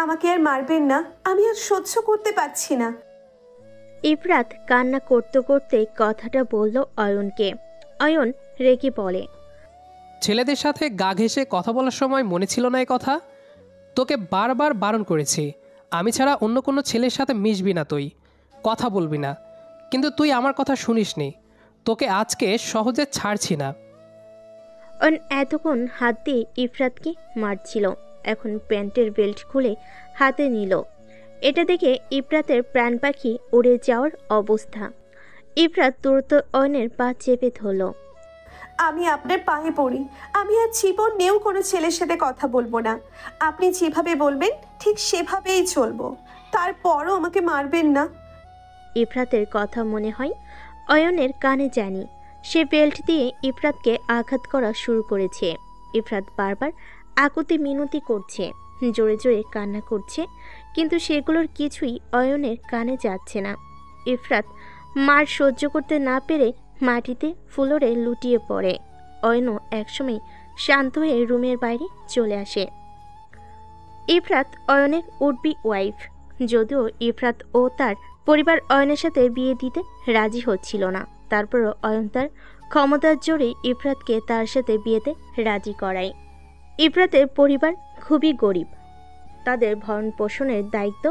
আমাকে আর মারবেন না, আমি আর সহ্য করতে পারছি না। ইফরাত কান্না করতে করতে কথাটা বলল অয়নকে। অয়ন রেগে বলে, ছেলেদের সাথে গা ঘেঁষে কথা বলার সময় মনে ছিল না এই কথা? তোকে বারবার বারণ করেছি, আমি ছাড়া অন্য কোনো ছেলের সাথে মিশবি না, তুই কথা বলবি না, কিন্তু তুই আমার কথা শুনিসনি। তোকে আজকে সহজে ছাড়ছি না। অয়ন এতক্ষণ হাত দিয়ে ইফরাতকে মারছিল, এখন প্যান্টের বেল্ট খুলে হাতে নিল। এটা দেখে ইফরাতের প্রাণ পাখি উড়ে যাওয়ার অবস্থা। ইফরাত তুরত অয়নের পা চেপে ধরল। আমি আপনার পায়ে পড়ি, আমি আর জীবনেও কোনো ছেলের সাথে কথা বলবো না। আপনি যেভাবে বলবেন ঠিক সেভাবেই চলবো, তারপরও আমাকে মারবেন না। ইফরাতের কথা মনে হয় অয়নের কানে জানি। সে বেল্ট দিয়ে ইফরাতকে আঘাত করা শুরু করেছে। ইফরাত বারবার আকুতি মিনতি করছে, জোরে জোরে কান্না করছে, কিন্তু সেগুলোর কিছুই অয়নের কানে যাচ্ছে না। ইফরাত মার সহ্য করতে না পেরে মাটিতে ফ্লোরে লুটিয়ে পড়ে। অয়নও একসময় শান্ত হয়ে রুমের বাইরে চলে আসে। ইফরাত অয়নের উডবি ওয়াইফ, যদিও ইফরাত ও তার পরিবার অয়নের সাথে বিয়ে দিতে রাজি হচ্ছিল না, তারপরও অয়ন তার ক্ষমতার জোরে ইফরাতকে তার সাথে বিয়েতে রাজি করায়। ইফরাতের পরিবার খুবই গরিব, তাদের ভরণ পোষণের দায়িত্ব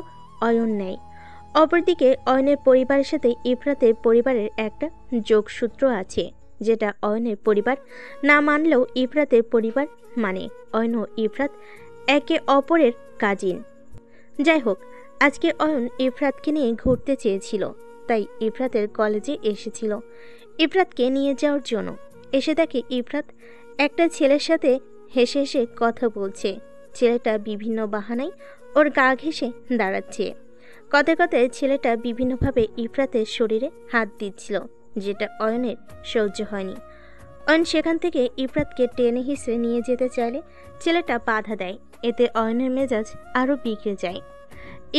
অয়ন নেয়। অপরদিকে অয়নের পরিবারের সাথে ইফরাতের পরিবারের একটা যোগসূত্র আছে, যেটা অয়নের পরিবার না মানলেও ইফরাতের পরিবার মানে। অয়ন ও ইফরাত একে অপরের কাজিন। যাই হোক, আজকে অয়ন ইফরাতকে নিয়ে ঘুরতে চেয়েছিল, তাই ইফরাতের কলেজে এসেছিল ইফরাতকে নিয়ে যাওয়ার জন্য। এসে দেখে ইফরাত একটা ছেলের সাথে হেসে হেসে কথা বলছে। ছেলেটা বিভিন্ন বাহানায় ওর গা ঘেঁষে দাঁড়াচ্ছে। কথায় কথায় ছেলেটা বিভিন্নভাবে ইফরাতের শরীরে হাত দিচ্ছিল, যেটা অয়নের সহ্য হয়নি। অয়ন সেখান থেকে ইফরাতকে টেনে হিসে নিয়ে যেতে চাইলে ছেলেটা বাধা দেয়। এতে অয়নের মেজাজ আরও বিগড়ে যায়।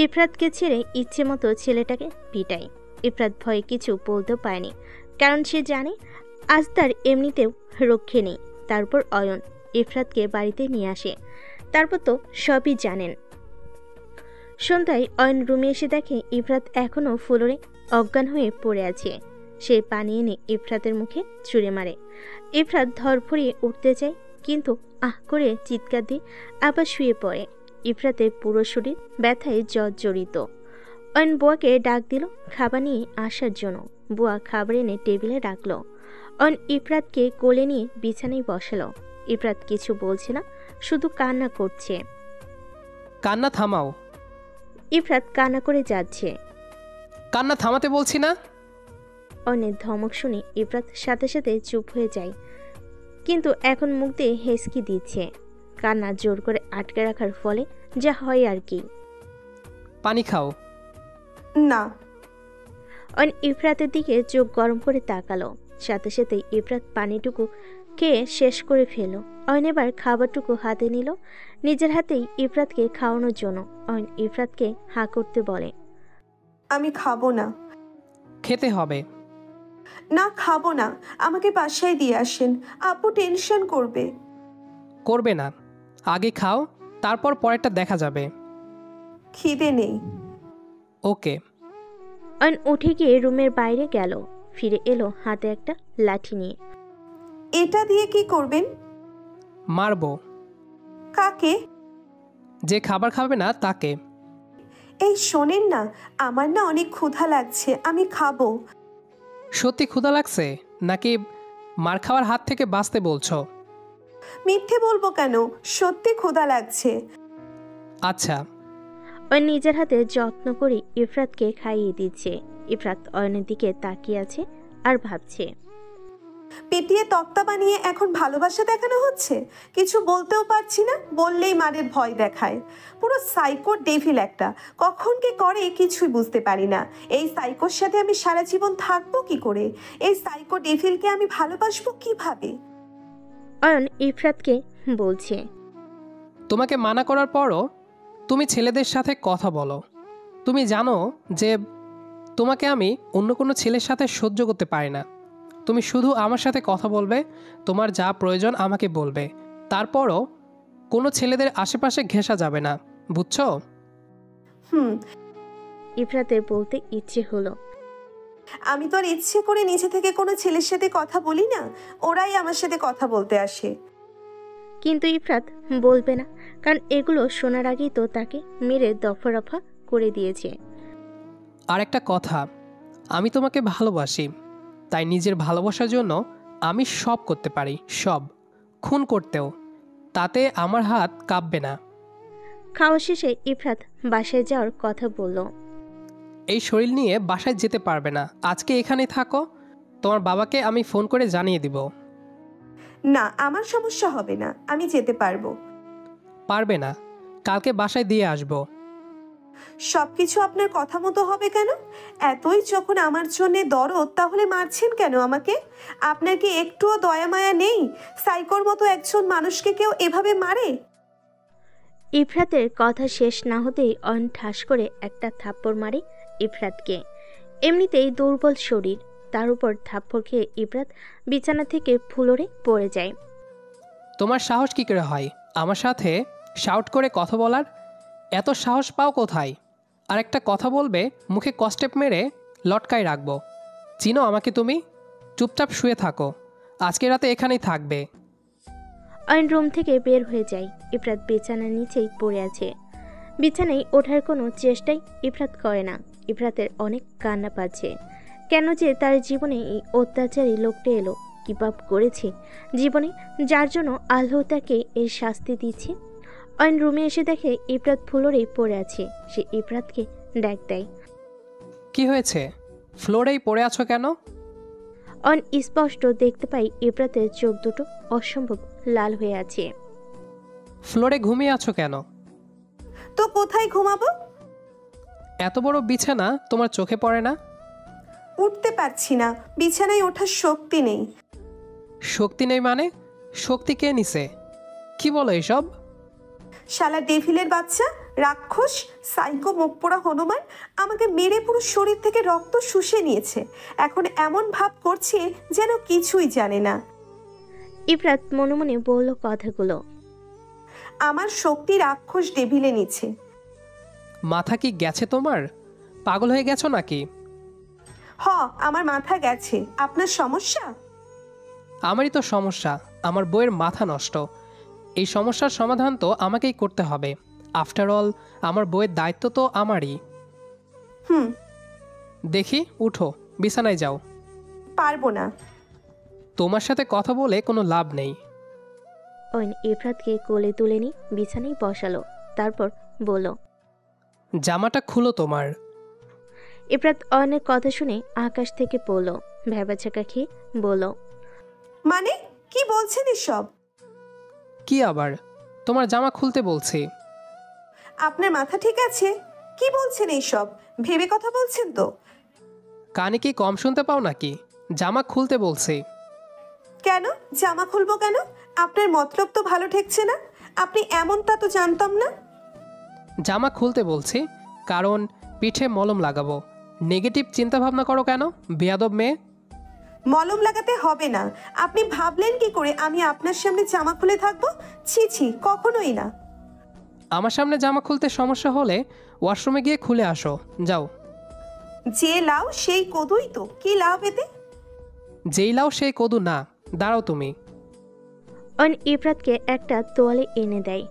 ইফরাতকে ছেড়ে ইচ্ছে মতো ছেলেটাকে পিটায়। ইফরাত ভয়ে কিছু বলতেও পায়নি, কারণ সে জানে আজ তার এমনিতেও রক্ষে নেই। তারপর অয়ন ইফরাতকে বাড়িতে নিয়ে আসে, তারপর তো সবই জানেন। সন্ধ্যায় অয়ন রুমে এসে দেখে ইফরাত এখনও ফ্লোরে অজ্ঞান হয়ে পড়ে আছে। সে পানি এনে ইফরাতের মুখে ছুঁড়ে মারে। ইফরাত ধরফড়িয়ে উঠতে চায়, কিন্তু আহ করে চিৎকার দিয়ে আবার শুয়ে পড়ে। ইফরাতের পুরো শরীর ব্যথায় জর্জরিত। অয়ন বুয়াকে ডাক দিল খাবার নিয়ে আসার জন্য। বুয়া খাবার এনে টেবিলে রাখলো। অয়ন ইফরাতকে কোলে নিয়ে বিছানায় বসালো। ইফরাত কিছু বলছে না, শুধু কান্না করছে। কান্না থামাও। ইফরাত কান্না করে যাচ্ছে। কান্না থামাতে বলছি না। অয়নের ধমক শুনে ইফরাত সাথে সাথে চুপ হয়ে যায়, কিন্তু এখন মুখ দিয়ে হেসকি দিচ্ছে। কান্না জোর করে আটকে রাখার ফলে যা হয় আর কি। পানি খাও। না। অয়ন ইফরাতের দিকে চোখ গরম করে তাকালো। সাথে সাথে ইফরাত পানিটুকু খেয়ে শেষ করে ফেলল। অয়ন এবার খাবারটুকু হাতে নিল, নিজের হাতেই ইফরাতকে খাওয়ানোর জন্য। অয়ন ইফরাতকে হাঁ করতে বলে, আমি খাবো না। খেতে হবে। না, খাবো না, আমাকে বাসায় দিয়ে আসেন, আপু টেনশন করবে। করবে না, আগে খাও, তারপর পরেরটা দেখা যাবে। খিদে নেই। ওকে। অয়ন উঠে গিয়ে রুমের বাইরে গেল, ফিরে এলো হাতে একটা লাঠি নিয়ে। এটা দিয়ে কি করবেন? মারবো। কাকে? যে খাবার খাবে না তাকে। এই শোনেন না, আমার না অনেক ক্ষুধা লাগছে, আমি খাবো। সত্যি ক্ষুধা লাগছে নাকি মার খাওয়ার হাত থেকে বাঁচতে বলছো? মিথ্যে বলবো কেন, সত্যি ক্ষুধা লাগছে। আচ্ছা। অয়ন নিজের হাতে যত্ন করে ইফরাতকে খাইয়ে দিচ্ছে। ইফরাত অয়নের দিকে তাকিয়ে আছে আর ভাবছে। পেটিয়ে তক্তা বানিয়ে এখন ভালোবাসা দেখানো হচ্ছে? কিছু বলতেও পারছি না, বললেই মারের ভয় দেখায়। পুরো সাইকো ডেভিল একটা, কখন কি করে কিছুই বুঝতে পারি না। এই সাইকোর সাথে আমি সারা জীবন থাকবো কি করে? এই সাইকো ডেভিলকে আমি ভালোবাসবো কিভাবে? অয়ন ইফরাতকে বলছে, তোমাকে মানা করার পরও তুমি ছেলেদের সাথে কথা বলো। তুমি জানো যে তোমাকে আমি অন্য কোনো ছেলের সাথে সহ্য করতে পারি না। তুমি শুধু আমার সাথে কথা বলবে, তোমার যা প্রয়োজন আমাকে বলবে, তারপরও কোনো ছেলেদের আশেপাশে ঘেঁষা যাবে না, বুঝছো? হুম, ইফরাতের বলতে ইচ্ছে হলো। আমি তো আর ইচ্ছে করে নিজে থেকে কোনো ছেলের সাথে কথা বলি না, ওরাই আমার সাথে কথা বলতে আসে। কিন্তু ইফরাত বলবে না, কারণ এগুলো শোনার আগেই তো তাকে মেরে দফা রফা করে দিয়েছে। আর একটা কথা, আমি তোমাকে ভালোবাসি, তাই নিজের ভালোবাসার জন্য আমি সব করতে পারি, সব, খুন করতেও, তাতে আমার হাত কাঁপবে না। খাওয়া শেষে ইফরাত বাসায় যাওয়ার কথা বলল। এই শরীর নিয়ে বাসায় যেতে পারবে না, আজকে এখানেই থাকো, তোমার বাবাকে আমি ফোন করে জানিয়ে দিব। না, আমার সমস্যা হবে না, আমি যেতে পারবো। পারবে না, কালকে বাসায় দিয়ে আসবো। সবকিছু আপনার কথা মতো হবে কেন? এতই যখন আমার জন্য দরদ, তাহলে মারছেন কেন আমাকে? আপনার কি একটুও দয়া মায়া নেই? সাইকোর মতো একজন মানুষকে কেউ এভাবে মারে? ইফরাতের কথা শেষ না হতেই অয়ন ঠাস করে একটা থাপ্পড় মারে ইফরাতকে। এমনিতেই দুর্বল শরীর, তার উপর থাপ্পড় খেয়ে ইফরাত বিছানা থেকে ফ্লোরে পড়ে যায়। তোমার সাহস কী করে হয় আমার সাথে শাউট করে কথা বলার? এত সাহস পাও কোথায়? আর একটা কথা বলবে, মুখে কস্টেপ মেরে লটকায় রাখবো। চিনো আমাকে তুমি? চুপচাপ শুয়ে থাকো, আজকে রাতে এখানেই থাকবে। অয়ন রুম থেকে বের হয়ে যায়। ইফরাত বিছানার নিচেই পড়ে আছে। বিছানায় ওঠার কোনো চেষ্টাই ইফরাত করে না। ইফরাতের অনেক কান্না পাচ্ছে। কেন যে তার জীবনে এই অত্যাচারী লোকটা এলো, কি পাপ করেছে জীবনে, যার জন্য আল্লাহ তাকে এর শাস্তি দিচ্ছে। অয়ন রুমে এসে দেখে ইফরাত ফ্লোরেই পড়ে আছে। সে ইফরাতকে ডাক দেয়। কি হয়েছে? ফ্লোরেই পড়ে আছো কেন? অয়ন স্পষ্ট দেখতে পাই ইফরাতের চোখ দুটো অসম্ভব লাল হয়ে আছে। ফ্লোরে ঘুমিয়ে আছো কেন? তো কোথায় ঘুমাবো? এত বড় বিছানা তোমার চোখে পড়ে না? উঠতে পারছি না, বিছানায় ওঠার শক্তি নেই। শক্তি নেই মানে? শক্তি কে নিছে? কি বলো এসব? শালা ডেভিলের বাচ্চা, রাক্ষস, সাইকো মুখ পোড়া হনুমান আমাকে মেরে পুরো শরীর থেকে রক্ত শুষে নিয়েছে। এখন এমন ভাব করছে যেন কিছুই জানে না। ইফরাত মনে মনে বলল কথাগুলো। আমার শক্তি রাক্ষস ডেভিলে নিচ্ছে। মাথা কি গেছে তোমার? পাগল হয়ে গেছো নাকি? হ, আমার মাথা গেছে। আপনার সমস্যা? আমারই তো সমস্যা, আমার বইয়ের মাথা নষ্ট। এই সমস্যার সমাধান তো আমাকেই করতে হবে। আফটার অল আমার বইয়ের দায়িত্ব তো আমারই। হুম, দেখি, উঠো, বিছানায় যাও। পারবো না। তোমার সাথে কথা বলে কোনো লাভ নেই। অয়ন ইফরাতকে কোলে তুলে নিয়ে বিছানায় বসালো। তারপর বলল। জামাটা খুলো তোমার। ইফরাত অয়নের কথা শুনে আকাশ থেকে পড়ল। ভ্যাবাচাকা খেয়ে বলল। মানে কি বলছেন এসব? কি আবার? তোমার জামা খুলতে বলছি। আপনার মাথা ঠিক আছে? কি বলছেন এইসব? ভেবে কথা বলছেন তো? কানে কি কম শুনতে পাও নাকি? জামা খুলতে বলছি। কেন জামা খুলবো কেন? আপনার মতলব তো ভালো ঠেকছে না। আপনি এমনটা তো জানতাম না। জামা খুলতে বলছি কারণ পিঠে মলম লাগাবো। নেগেটিভ চিন্তা ভাবনা করো কেন, বেয়াদব মেয়ে? মলম লাগাতে হবে না। আপনি ভাবলেন কি করে আমি আপনার সামনে জামা খুলে থাকবো? ছি ছি, কখনোই না। আমার সামনে জামা খুলতে সমস্যা হলে ওয়াশরুমে গিয়ে খুলে আসো, যাও। যে লাউ সেই কদুই তো, কি লাভ এতে? যেই লাও সেই কদু না, দাঁড়াও তুমি। অয়ন ইফরাতকে একটা তোয়ালে এনে দেয়।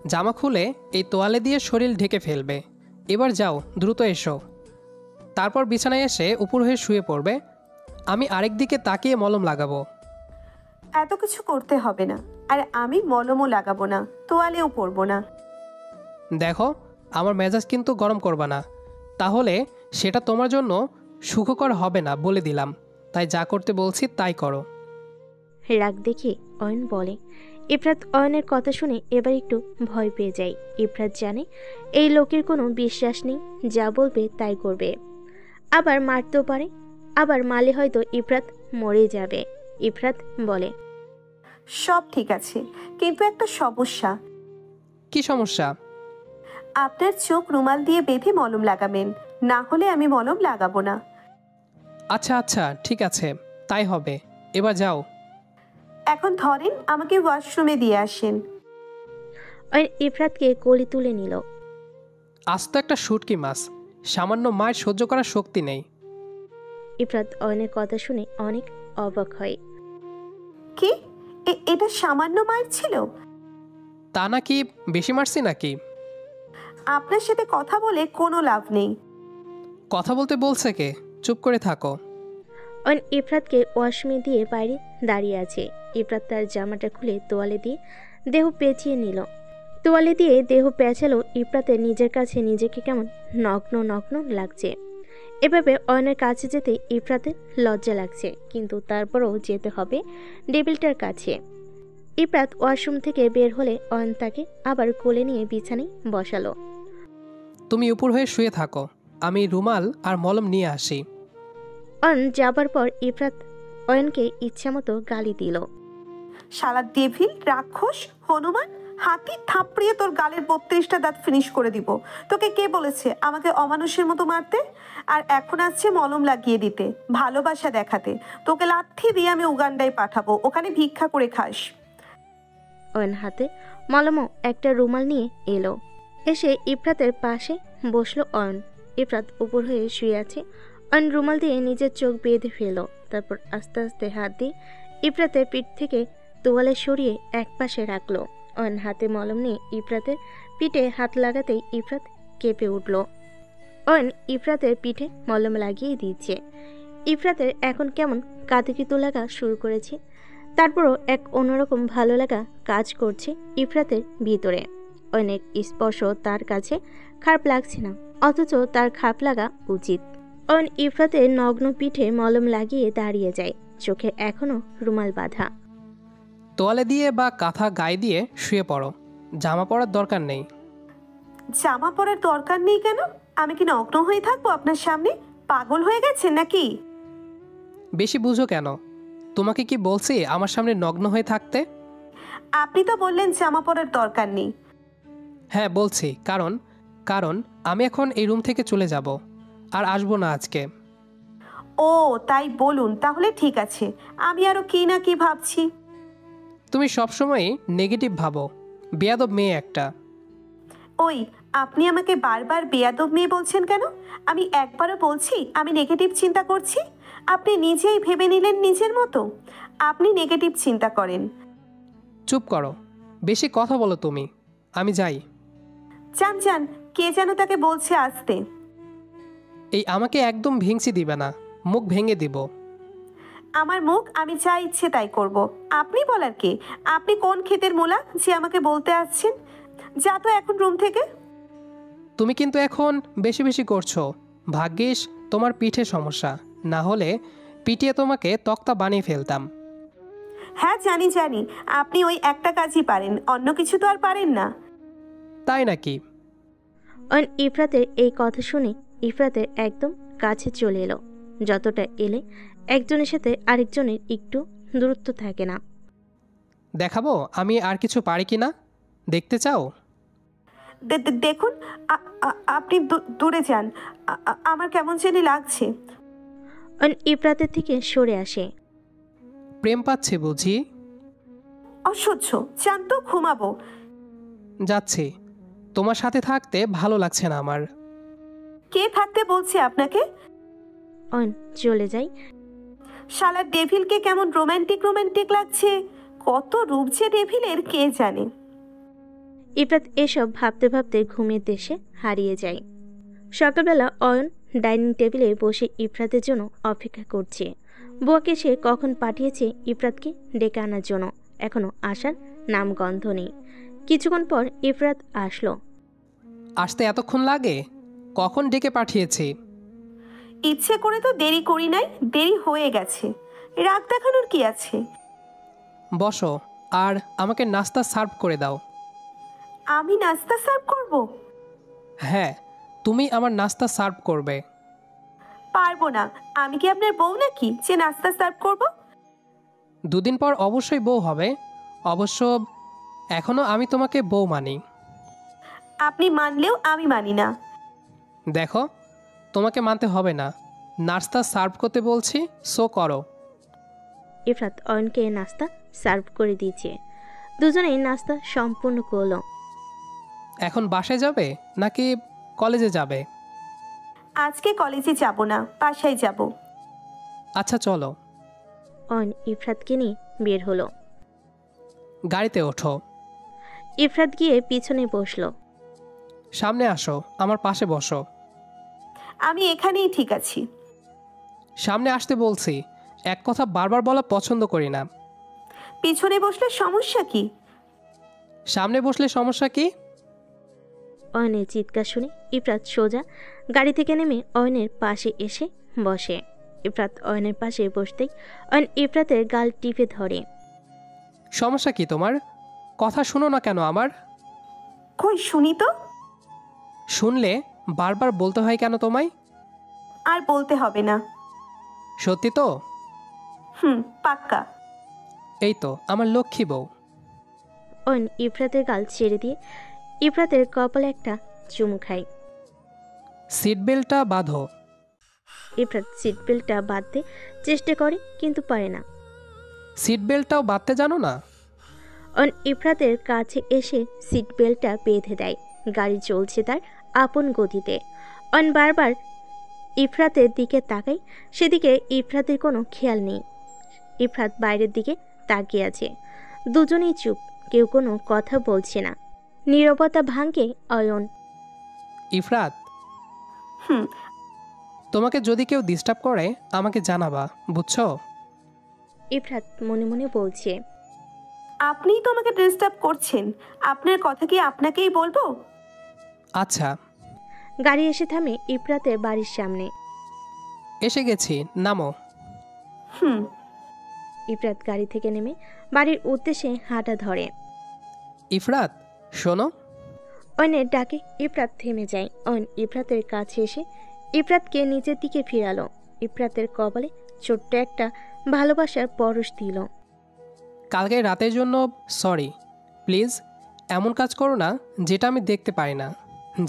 জামা খুলে এই তোয়ালে দিয়ে শরীর ঢেকে ফেলবে। এবার যাও, দ্রুত এসো। তারপর বিছানায় এসে উপর হয়ে শুয়ে পড়বে। আমি আরেক দিকে তাকিয়ে মলম লাগাবো। এত কিছু করতে হবে না। আর আমি মলমও লাগাবো না, তোয়ালেও পরবো না। দেখো, আমার মেজাজ কিন্তু গরম করবা না, তাহলে সেটা তোমার জন্য সুখকর হবে না বলে দিলাম। তাই যা করতে বলছি তাই করো। রাগ দেখে অয়ন বলে। ইফরাত অয়নের কথা শুনে এবার একটু ভয় পেয়ে যায়। ইফরাত জানে এই লোকের কোনো বিশ্বাস নেই, যা বলবে তাই করবে। আবার মারতেও পারে, আবার মারলে হয়তো ইফরাত মরে যাবে। ইফরাত বলে। সব ঠিক আছে, কিন্তু একটা সমস্যা। কি সমস্যা? আপনার চোখ রুমাল দিয়ে বেঁধে মলম লাগাবেন, না হলে আমি মলম লাগাবো না। আচ্ছা আচ্ছা, ঠিক আছে, তাই হবে। এবার যাও। এখন ধরেন, আমাকে ওয়াশরুমে দিয়ে আসেন। অয়ন ইফরাতকে কোলে তুলে নিল। আজ তো একটা শুটকি মাছ, সামান্য মায়ের সহ্য করার শক্তি নেই। ইফরাত অয়নের কথা শুনে অনেক অবাক হয়। কি? এটা সামান্য মায়ের ছিল? তা নাকি বেশি মারছি নাকি? আপনার সাথে কথা বলে কোনো লাভ নেই। কথা বলতে বলছে কে? চুপ করে থাকো। অয়ন ইফরাতকে ওয়াশরুমে দিয়ে বাইরে দাঁড়িয়ে আছে। ইফরাত তার জামাটা খুলে তোয়ালে দিয়ে দেহ পেঁচিয়ে নিল। তোয়ালে দিয়ে দেহ পেঁচালো। ইফরাতের নিজের কাছে নিজেকে কেমন নগ্ন নগ্ন লাগছে। এভাবে অয়নের কাছে যেতে ইফরাতের লজ্জা লাগছে, কিন্তু তারপরও যেতে হবে ডেভিলটার কাছে। ইফরাত ওয়াশরুম থেকে বের হলে অয়ন তাকে আবার কোলে নিয়ে বিছানায় বসালো। তুমি উপর হয়ে শুয়ে থাকো, আমি রুমাল আর মলম নিয়ে আসি। অয়ন যাবার পর ইফরাত অয়নকে ইচ্ছামতো গালি দিল। শালা ডেভিল, রাক্ষস, হনুমান, হাতি থাপড়িয়ে তোর গালের 32টা দাঁত ফিনিশ করে দিব। তোকে কে বলেছে আমাকে অমানুষের মতো মারতে? আর এখন আসছে মলম লাগিয়ে দিতে, ভালোবাসা দেখাতে। তোকে লাথি দিয়ে আমি উগান্ডায় পাঠাবো, ওখানে ভিক্ষা করে খাস। অয়ন হাতে মলমও একটা রুমাল নিয়ে এলো। এসে ইফরাতের পাশে বসলো অয়ন। ইফরাত উপর হয়ে শুয়ে আছে। অয়ন রুমাল দিয়ে নিজের চোখ বেঁধে ফেলল। তারপর আস্তে আস্তে হাত দিয়ে ইফরাতের পিঠ থেকে তোয়ালে সরিয়ে একপাশে রাখলো। অয়ন হাতে মলম নিয়ে ইফরাতের পিঠে হাত লাগাতেই ইফরাত কেঁপে উঠল। অয়ন ইফরাতের পিঠে মলম লাগিয়ে দিচ্ছে। ইফরাতের এখন কেমন কাতুকুতু লাগা শুরু করেছে। তারপরও এক অন্যরকম ভালো লাগা কাজ করছে ইফরাতের ভিতরে। অনেক স্পর্শ তার কাছে খারাপ লাগছে না, অথচ তার খারাপ লাগা উচিত। অয়ন ইফরাতের নগ্ন পিঠে মলম লাগিয়ে দাঁড়িয়ে যায়, চোখে এখনো রুমাল বাঁধা। তোয়ালে দিয়ে বা কাঁথা গায়ে দিয়ে শুয়ে পড়ো, জামা পরার দরকার নেই। জামা পরার দরকার নেই কেন? আমি কি নগ্ন হয়ে থাকবো আপনার সামনে? পাগল হয়ে গেছেন নাকি? বেশি বুঝো কেন? তোমাকে কি বলছি আমার সামনে নগ্ন হয়ে থাকতে? আপনি তো বললেন জামা পরার দরকার নেই। হ্যাঁ বলছি, কারণ কারণ আমি এখন এই রুম থেকে চলে যাব, আর আসবো না আজকে। ও তাই বলুন, তাহলে ঠিক আছে। আমি আরো কি না কি ভাবছি। তুমি সবসময়ই নেগেটিভ ভাবো, বেয়াদব মেয়ে একটা। ওই, আপনি আমাকে বারবার বেয়াদব মেয়ে বলছেন কেন? আমি একবারও বলছি আমি নেগেটিভ চিন্তা করছি? আপনি নিজেই ভেবে নিলেন নিজের মতো। আপনি নেগেটিভ চিন্তা করেন। চুপ করো, বেশি কথা বলো তুমি। আমি যাই। যান যান, কে যেন তাকে বলছে আসতে। এই আমাকে একদম ভেঙচি দিবে না, মুখ ভেঙে দিব। আমার মুখ আমি যা ইচ্ছে তাই করব। আপনি বলার কে? আপনি কোন ক্ষেতের মূলা যে আমাকে বলতে আসছেন? যা তো এখন রুম থেকে। তুমি কিন্তু এখন বেশি বেশি করছো। ভাগ্যিস তোমার পিঠে সমস্যা, না হলে পিটিয়ে তোমাকে তক্তা বানিয়ে ফেলতাম। হ্যাঁ জানি জানি, আপনি ওই একটা কাজই পারেন, অন্য কিছু তো আর পারেন না। তাই নাকি? অয়ন ইফরাতের এই কথা শুনে ইফরাতের একদম কাছে চলে এলো। যতটা এলে একজনের সাথে আরেকজনের একটু দূরত্ব থাকে না। দেখাবো আমি আর কিছু পারি কি না, দেখতে চাও? দেখুন, আপনি দূরে যান। আমার কেমন জানি লাগছে। অয়ন ইফরাতের থেকে সরে আসে। প্রেম পাচ্ছে বুঝি? অসহ্য, যান তো, ঘুমাবো। যাচ্ছি, তোমার সাথে থাকতে ভালো লাগছে না আমার। কে থাকতে বলছে আপনাকে? অয়ন চলে যায়। শালা ডেভিলকে কেমন রোমান্টিক রোমান্টিক লাগছে। কত রূপ যে ডেভিলের কে জানে। ইফরাত এসব ভাবতে ভাবতে ঘুমের দেশে হারিয়ে যায়। সকালবেলা অয়ন ডাইনিং টেবিলে বসে ইফরাতের জন্য অপেক্ষা করছে। বুয়াকে সে কখন পাঠিয়েছে ইফরাতকে ডেকে আনার জন্য, এখনো আসার নামগন্ধ নেই। কিছুক্ষণ পর ইফরাত আসলো। আসতে এতক্ষণ লাগে? কখন ডেকে পাঠিয়েছি? ইচ্ছে করে তো দেরি করি নাই, দেরি হয়ে গেছে। রাগ দেখানোর কি আছে? বসো, আর আমাকে নাস্তা সার্ভ করে দাও। আমি নাস্তা সার্ভ করব? হ্যাঁ, তুমি আমার নাস্তা সার্ভ করবে। পারবো না। আমি কি আপনার বউ নাকি যে নাস্তা সার্ভ করব? দুদিন পর অবশ্যই বউ হবে। অবশ্য এখনো আমি তোমাকে বউ মানি। আপনি মানলেও আমি মানি না। দেখো, তোমাকে মানতে হবে না, নাস্তা সার্ভ করতে বলছি, সো করো। ইফরাত অয়নকে নাস্তা সার্ভ করে দিয়েছে। দুজনেই নাস্তা সম্পূর্ণ করলো। এখন বাসায় যাবে নাকি কলেজে যাবে। আজকে কলেজে যাব না, বাসায় যাব। আচ্ছা চলো। অয়ন ইফরাতকে নিয়ে বের হলো। গাড়িতে ওঠো। ইফরাত গিয়ে পিছনে বসলো। সামনে আসো, আমার পাশে বসো। আমি এখানেই ঠিক আছি। সামনে আসতে বলছি। এক কথা বারবার বলা পছন্দ করি না। পিছনে বসলে সমস্যা কি? সামনে বসলে সমস্যা কি? অয়নের চিৎকার শুনে ইফরাত সোজা গাড়ি থেকে নেমে অয়নের পাশে এসে বসে। ইফরাত অয়নের পাশে বসতেই অয়ন ইফরাতের গাল টিপে ধরে। সমস্যা কি তোমার? কথা শুনো না কেন আমার? কই শুনি তো। শুনলে বারবার বলতে হয় কেন তোমায়? আর বলতে হবে না। সত্যি তো? পাক্কা। এই তো আমার লক্ষ্মী বউ। অয়ন ইফরাতের গাল ছেড়ে দিয়ে ইফরাতের কপালে একটা চুমু খায়। সিট বেল্টটা বাঁধো। ইফরাত সিট বেল্টটা বাঁধতে চেষ্টা করে কিন্তু পারে না। সিট বেল্টটাও বাঁধতে জানো না? অয়ন ইফরাতের কাছে এসে সিট বেল্টটা বেঁধে দেয়। গাড়ি চলছে তার আপন গতিতে। অয়ন বারবার ইফরাতের দিকে তাকায়, সেদিকে ইফরাতের কোনো খেয়াল নেই। ইফরাত বাইরের দিকে তাকিয়ে আছে। দুজনেই চুপ, কেউ কোনো কথা বলছে না। নীরবতা ভাঙে অয়ন। ইফরাত, হুম তোমাকে যদি কেউ ডিস্টার্ব করে আমাকে জানাবা, বুঝছো? ইফরাত মনে মনে বলছে। আপনিই তো আমাকে ডিস্টার্ব করছেন, আপনার কথা কি আপনাকেই বলবো? আচ্ছা। গাড়ি এসে থামে ইফরাতের বাড়ির সামনে। এসে গেছি, নামো। হুম ইফরাত গাড়ি থেকে নেমে বাড়ির উদ্দেশ্যে হাঁটা ধরে। ইফরাত শোনো। অয়নের ডাকে ইফরাত থেমে যায়। অয়ন ইফরাতের কাছে এসে ইফরাতকে নিচের দিকে ফিরালো। ইফরাতের কপালে ছোট্ট একটা ভালোবাসার পরশ দিল। কালকে রাতের জন্য সরি। প্লিজ এমন কাজ করো না যেটা আমি দেখতে পারি না,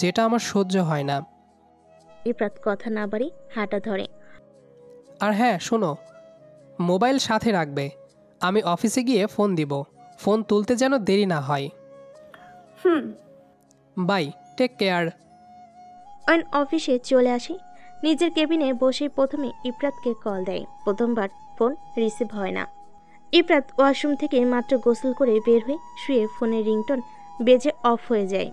যেটা আমার সহ্য হয় না। ইফরাত কথা না বাড়ি হাঁটা ধরে। আর হ্যাঁ শোনো, মোবাইল সাথে রাখবে। আমি অফিসে গিয়ে ফোন দিব, ফোন তুলতে যেন দেরি না হয়। হুম বাই, টেক কেয়ার। অয়ন অফিসে চলে আসে। নিজের কেবিনে বসে প্রথমে ইফরাতকে কল দেয়। প্রথমবার ফোন রিসিভ হয় না। ইফরাত ওয়াশরুম থেকে মাত্র গোসল করে বের হয়ে শুয়ে ফোনের রিংটোন বেজে অফ হয়ে যায়।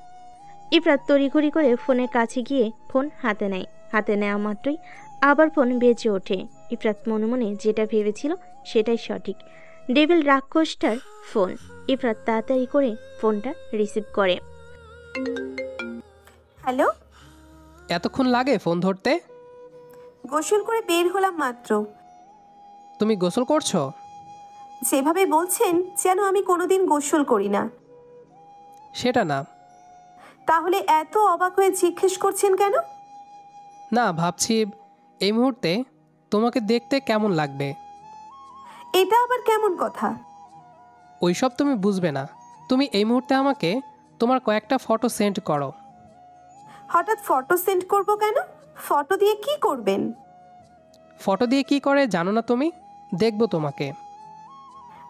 ইফরাত তড়িঘড়ি করে ফোনের কাছে গিয়ে ফোন হাতে নেয়। হাতে নেওয়া মাত্রই আবার ফোন বেজে ওঠে। ইফরাত মনে মনে যেটা ভেবেছিল সেটাই সঠিক। Devil রাক্ষসটার phone. ইফরাত তাড়াতাড়ি করে ফোনটা রিসিভ করে। হ্যালো। এতক্ষণ লাগে ফোন ধরতে? গোসল করে বের হলাম মাত্র। তুমি গোসল করছো? যেভাবে বলছেন যেন আমি কোনোদিন গোসল করি না। সেটা না। তাহলে এত অবাক হয়ে জিজ্ঞেস করছেন কেন? না, ভাবছি এই মুহূর্তে তোমাকে দেখতে কেমন লাগবে। এটা আবার কেমন কথা? ওইসব তুমি বুঝবে না। তুমি এই মুহূর্তে আমাকে তোমার কয়েকটা ফটো সেন্ড করো। হঠাৎ ফটো সেন্ড করব কেন? ফটো দিয়ে কি করবেন? ফটো দিয়ে কি করে জানো না তুমি? দেখবো তোমাকে।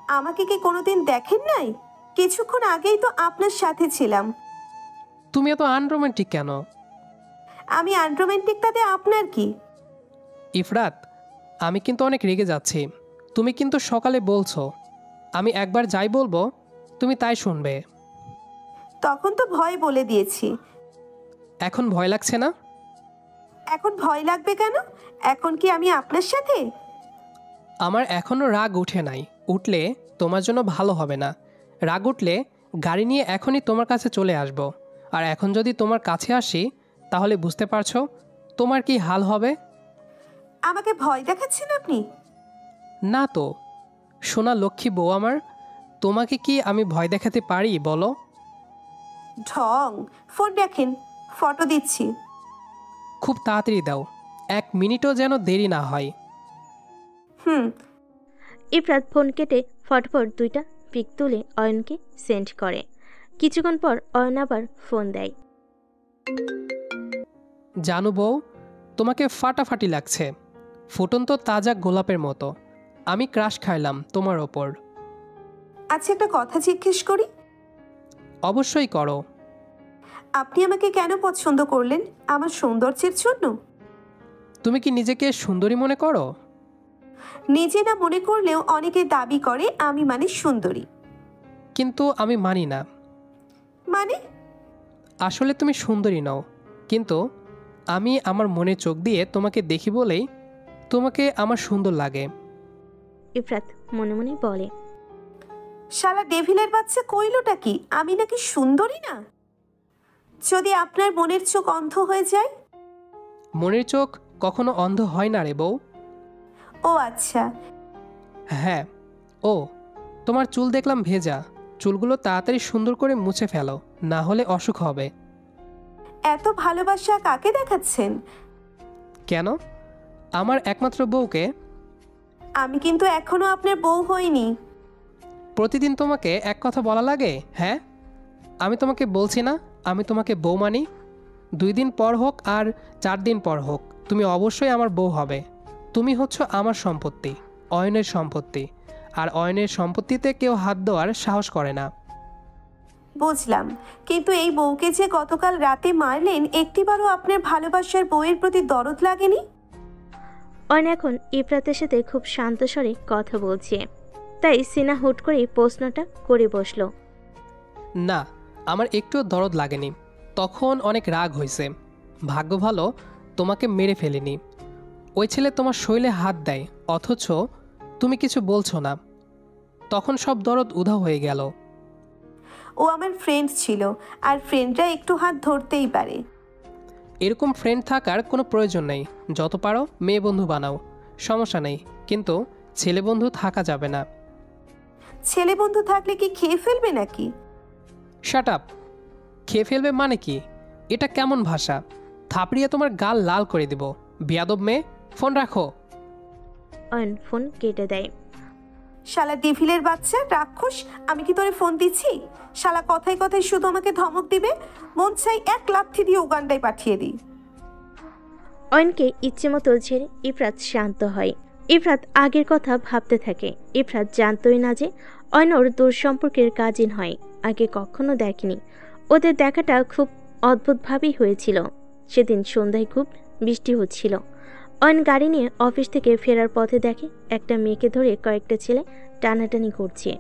আমাকে কি কোনোদিন দেখেন নাই? কিছুক্ষণ আগেই তো আপনার সাথে ছিলাম। তুমি এত আনরোমান্টিক কেন? আমি আনরোমান্টিক, তাতে আপনার কি? ইফরাত, আমি কিন্তু অনেক রেগে যাচ্ছি। তুমি কিন্তু সকালে বলছো আমি একবার যাই বলবো তুমি তাই শুনবে। তখন তো ভয় বলে দিয়েছি। এখন ভয় লাগছে না? এখন ভয় লাগবে কেন? এখন কি আমি আপনার সাথে? আমার এখনো রাগ উঠে নাই। উঠলে তোমার জন্য ভালো হবে না। রাগ উঠলে গাড়ি নিয়ে এখনই তোমার কাছে চলে আসব। আর এখন যদি তোমার কাছে আসি তাহলে বুঝতে পারছো তোমার কি হাল হবে। আমাকে ভয় দেখাচ্ছেন আপনি? না তো সোনা লক্ষ্মী বউ আমার, তোমাকে কি আমি ভয় দেখাতে পারি বলো? ঢং। ফোন রাখেন, ফটো দিচ্ছি। খুব তাড়াতাড়ি দাও, 1 মিনিটও যেন দেরি না হয়। হুম ইফরাত ফোন কেটে ফটফট 2টা পিক তুলে অয়নকে সেন্ড করে। কিছুক্ষণ পর অয়ন আবার ফোন দেয়। জানো বউ, তোমাকে ফাটাফাটি লাগছে, ফুটন্ত তাজা গোলাপের মতো। আমি ক্রাশ খাইলাম তোমার ওপর। আচ্ছা, একটা কথা জিজ্ঞেস করি? অবশ্যই করো। আপনি আমাকে কেন পছন্দ করলেন? আমার সৌন্দর্যের জন্য? তুমি কি নিজেকে সুন্দরী মনে করো? নিজে না মনে করলেও অনেকে দাবি করে আমি মানে সুন্দরী। কিন্তু আমি মানি না। মানে? আসলে তুমি সুন্দরী নও, কিন্তু আমি আমার মনের চোখ দিয়ে তোমাকে দেখি বলেই তোমাকে আমার সুন্দর লাগে। ইফরাত মনে মনে বলে। শালা ডেভিলের বাচ্চা, কইলোটা কি? আমি নাকি সুন্দরী না? যদি আপনার মনের চোখ অন্ধ হয়ে যায়? মনের চোখ কখনো অন্ধ হয় না রে বউ। ও আচ্ছা। হ্যাঁ। ও, তোমার চুল দেখলাম ভেজা। চুলগুলো তাড়াতাড়ি সুন্দর করে মুছে ফেলো, না হলে অসুখ হবে। এত ভালোবাসা কাকে দেখাচ্ছেন? কেন? আমার একমাত্র বউকে। আমি কিন্তু এখনো আপনার বউ হইনি। প্রতিদিন তোমাকে এক কথা বলা লাগে? হ্যাঁ, আমি তোমাকে বলছি না আমি তোমাকে বউ মানি। 2 দিন পর হোক আর 4 দিন পর হোক, তুমি অবশ্যই আমার বউ হবে। তুমি হচ্ছ আমার সম্পত্তি, অয়নের সম্পত্তি। আর অয়নের সম্পত্তিতে কেউ হাত দেওয়ার সাহস করে না। বুঝলাম, কিন্তু এই বউকে যে গতকাল রাতে মারলেন, একটিবারও আপনার ভালোবাসার বউয়ের প্রতি দরদ লাগেনি? অয়ন এখন ইফরাতের সাথে খুব শান্ত স্বরে কথা বলছে, তাই সিনা হুট করে প্রশ্নটা করে বসলো। না, আমার একটুও দরদ লাগেনি। তখন অনেক রাগ হয়েছে। ভাগ্য ভালো তোমাকে মেরে ফেলিনি। ওই ছেলে তোমার শরীরে হাত দেয়, অথচ তুমি কিছু বলছো না। তখন সব দরদ উধাও হয়ে গেল। ও আমার ফ্রেন্ড ছিল, আর ফ্রেন্ডরা একটু হাত ধরতেই পারে। এরকম ফ্রেন্ড থাকার কোনো প্রয়োজন নেই। যত পারো মেয়ে বন্ধু বানাও, সমস্যা নেই, কিন্তু ছেলে বন্ধু থাকা যাবে না। ছেলে বন্ধু থাকলে কি খেয়ে ফেলবে নাকি? Shut up. খেয়ে ফেলবে মানে কি? এটা কেমন ভাষা? থাপড়িয়ে তোমার গাল লাল করে দিব। বিয়াদব মেয়ে, ফোন রাখো। অয়ন ফোন কেটে দেয়। শালা ডেভিলের বাচ্চা, রাক্ষস! আমি কি তোরে ফোন দিচ্ছি? শালা কথায় কথায় শুধু আমাকে ধমক দিবে। মন চাই এক লাথি দিয়ে উগান্ডায় পাঠিয়ে দিই। অয়নকে ইচ্ছে মতো ছেড়ে ইফরাত শান্ত হয়। ইফরাত আগের কথা ভাবতে থাকে। ইফরাত জানতই না যে অয়ন ওর দূর সম্পর্কের কাজিন হয়। আগে কখনো দেখেনি। ওদের দেখাটা খুব অদ্ভুতভাবেই হয়েছিল। সেদিন সন্ধ্যায় খুব বৃষ্টি হচ্ছিল। অয়ন গাড়ি নিয়ে অফিস থেকে ফেরার পথে দেখে একটা মেয়েকে ধরে কয়েকটা ছেলে টানাটানি করছে।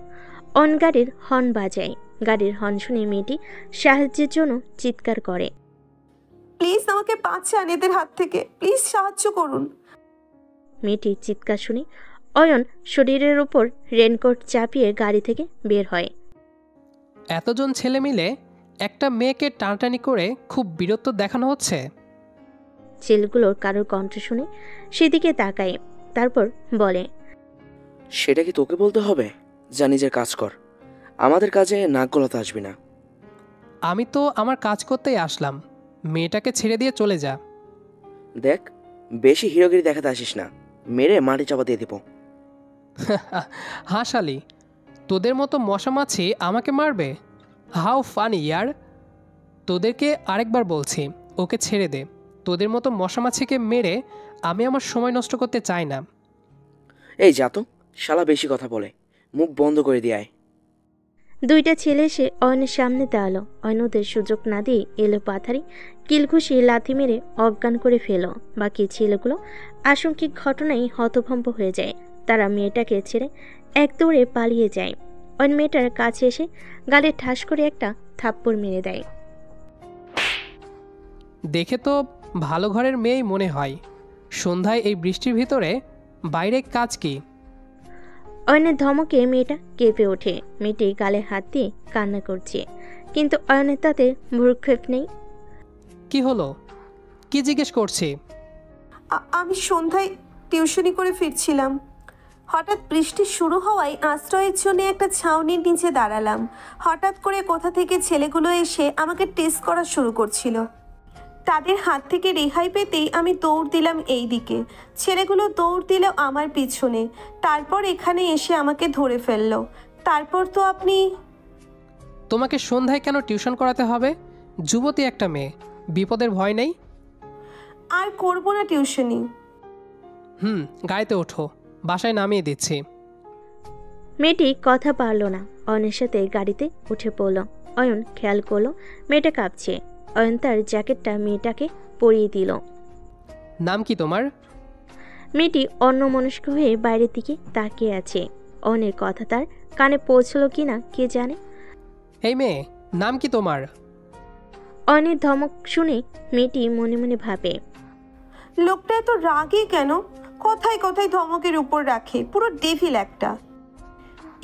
অয়ন গাড়ির হর্ন বাজায়। গাড়ির হর্ন শুনে মেয়েটি সাহায্যের জন্য চিৎকার করে। প্লিজ আমাকে বাঁচান এদের হাত থেকে, প্লিজ সাহায্য করুন। মেয়েটির চিৎকার শুনে অয়ন শরীরের ওপর রেনকোট চাপিয়ে গাড়ি থেকে বের হয়। এতজন ছেলে মিলে একটা মেয়েকে টানাটানি করে খুব বীরত্ব দেখানো হচ্ছে। ছেলেগুলোর কারোর কণ্ঠ শুনে সেদিকে তাকায়, তারপর বলে, সেটা কি তোকে বলতে হবে? যা নিজের কাজ কর, আমাদের কাজে নাক গলাতে আসবি না। আমি তো আমার কাজ করতেই আসলাম। মেয়েটাকে ছেড়ে দিয়ে চলে যা। দেখ, বেশি হিরোগিরি দেখাতে আসিস না, মেরে মাটি চাপা দিয়ে দিব। হাসালি, তোদের মতো মশা মাছি আমাকে মারবে? হাউ ফানি ইয়ার। তোদেরকে আরেকবার বলছি, ওকে ছেড়ে দে। তোদের মতো মশা মাছিকে মেরে আমি আমার সময় নষ্ট করতে চাই না। এই যা তো, শালা বেশি কথা বলে, মুখ বন্ধ করে দিয়ে আয়। দুইটা ছেলে এসে অয়নের সামনে দাঁড়ালো। অয়ন ওদের সুযোগ না দিয়ে এলো পাথারি কিলঘুষি লাথি মেরে অজ্ঞান করে ফেলো। বাকি ছেলেগুলো আশঙ্কিক ঘটনায় হতভম্ব হয়ে যায়। তারা মেয়েটাকে ছেড়ে এক দৌড়ে পালিয়ে যায়। অয়ন মেয়েটার কাছে এসে গালে ঠাস করে একটা থাপ্পড় মেরে দেয়। দেখে তো ভালো ঘরের মেয়েই মনে হয়। সন্ধ্যায় এই বৃষ্টির ভিতরে বাইরে কাজ কি? অয়নের ধমকে মেয়েটা কেঁপে ওঠে। মেয়েটি গালে হাত দিয়ে কান্না করছে, কিন্তু অয়নের তাতে ভ্রুক্ষেপ নেই। কি হলো? কি জিজ্ঞেস করছি? আমি সন্ধ্যায় টিউশনি করে ফিরছিলাম। হঠাৎ বৃষ্টি শুরু হওয়ায় আশ্রয়ের জন্য একটা ছাউনির নিচে দাঁড়ালাম। হঠাৎ করে কোথা থেকে ছেলেগুলো এসে আমাকে টেস্ট করা শুরু করছিল। তাদের হাত থেকে রেহাই পেতেই আমি দৌড় দিলাম এই দিকে। ছেলেগুলো দৌড় দিল আমার পিছনে। তারপর এখানে এসে আমাকে ধরে ফেললো। তারপর তো আপনি। তোমাকে সন্ধ্যায় কেন টিউশন করাতে হবে? যুবতী একটা মেয়ে, বিপদের ভয় নেই? আর করবো না টিউশনি। গাড়িতে ওঠো, বাসায় নামিয়ে দিচ্ছি। মেয়েটি কথা পারল না। অয়নের সাথে গাড়িতে উঠে পড়ল। অয়ন খেয়াল করলো মেয়েটা কাঁপছে। অয়ন তার জ্যাকেটটা মেয়েটাকে পরিয়ে দিল। নাম কি তোমার? মেয়েটি অন্যমনস্ক হয়ে বাইরের দিকে তাকিয়ে আছে। অয়নের কথা তার কানে পৌঁছলো কিনা কে জানে। এই মেয়ে, নাম কি তোমার? অয়নের ধমক শুনে মেয়েটি মনে মনে ভাবে, লোকটা এত রাগী কেন? কথায় কথায় ধমকের উপর রাখে, পুরো ডেভিল একটা।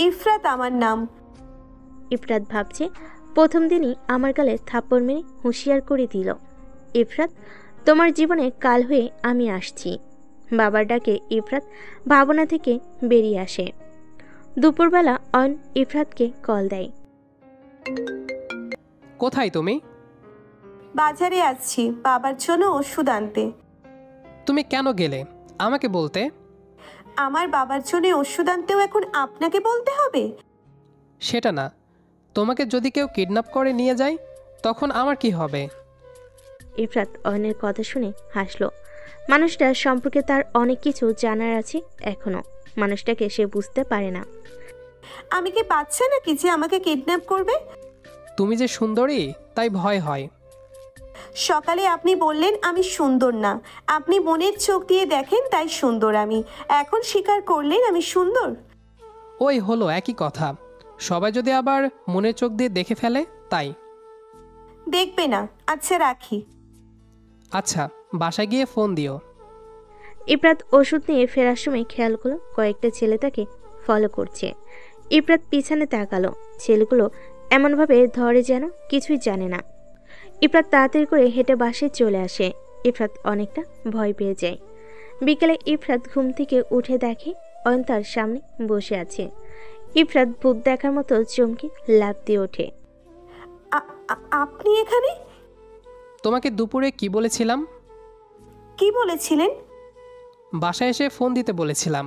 ইফরাত আমার নাম। ইফরাত ভাবছে প্রথম দিনই আমার গালে থাপ্পড় মেরে হুঁশিয়ার করে দিল। ইফরাত, তোমার জীবনে কাল হয়ে আমি আসছি। বাবার ডাকে ইফরাত ভাবনা থেকে বেরিয়ে আসে। দুপুরবেলা অয়ন ইফরাতকে কল দেয়। কোথায় তুমি? বাজারে আসছি বাবার জন্য ওষুধ আনতে। তুমি কেন গেলে? আমাকে বলতে। আমার বাবার জন্য ওষুধ আনতেও এখন আপনাকে বলতে হবে? সেটা না, তোমাকে যদি কেউ কিডন্যাপ করে নিয়ে যায় তখন আমার কি হবে? ইফরাত অয়নের কথা শুনে হাসল। মানুষটা সম্পর্কে তার অনেক কিছু জানার আছে এখনো। মানুষটাকে সে বুঝতে পারে না। আমি কি বাচ্চা নাকি যে আমাকে কিডন্যাপ করবে? তুমি যে সুন্দরী তাই ভয় হয়। সকালে আপনি বললেন আমি সুন্দর না, আপনি মনের চোখ দিয়ে দেখেন তাই সুন্দর আমি। এখন স্বীকার করলেন আমি সুন্দর। ওই হলো একই কথা, সবাই যদি আবার মনের চোখ দিয়ে দেখে ফেলে তাই। দেখবে না? আচ্ছা রাখি। আচ্ছা, বাসায় গিয়ে ফোন দিও। ইফরাত ওষুধ নিয়ে ফেরার সময় খেয়াল করলো কয়েকটা ছেলে তাকে ফলো করছে। ইফরাত পিছনে তাকালো। ছেলেগুলো এমনভাবে ধরে যেন কিছুই জানে না। ইফরাত তাড়াতাড়ি করে হেঁটে বাসায় চলে আসে। ইফরাত অনেকটা ভয় পেয়ে যায়। বিকেলে ইফরাত ঘুম থেকে উঠে দেখে অয়ন তার সামনে বসে আছে। ইফরাত ভূত দেখার মতো চমকে লাফ দিয়ে ওঠে। আপনি এখানে? তোমাকে দুপুরে কি বলেছিলাম? কি বলেছিলেন? বাসায় এসে ফোন দিতে বলেছিলাম।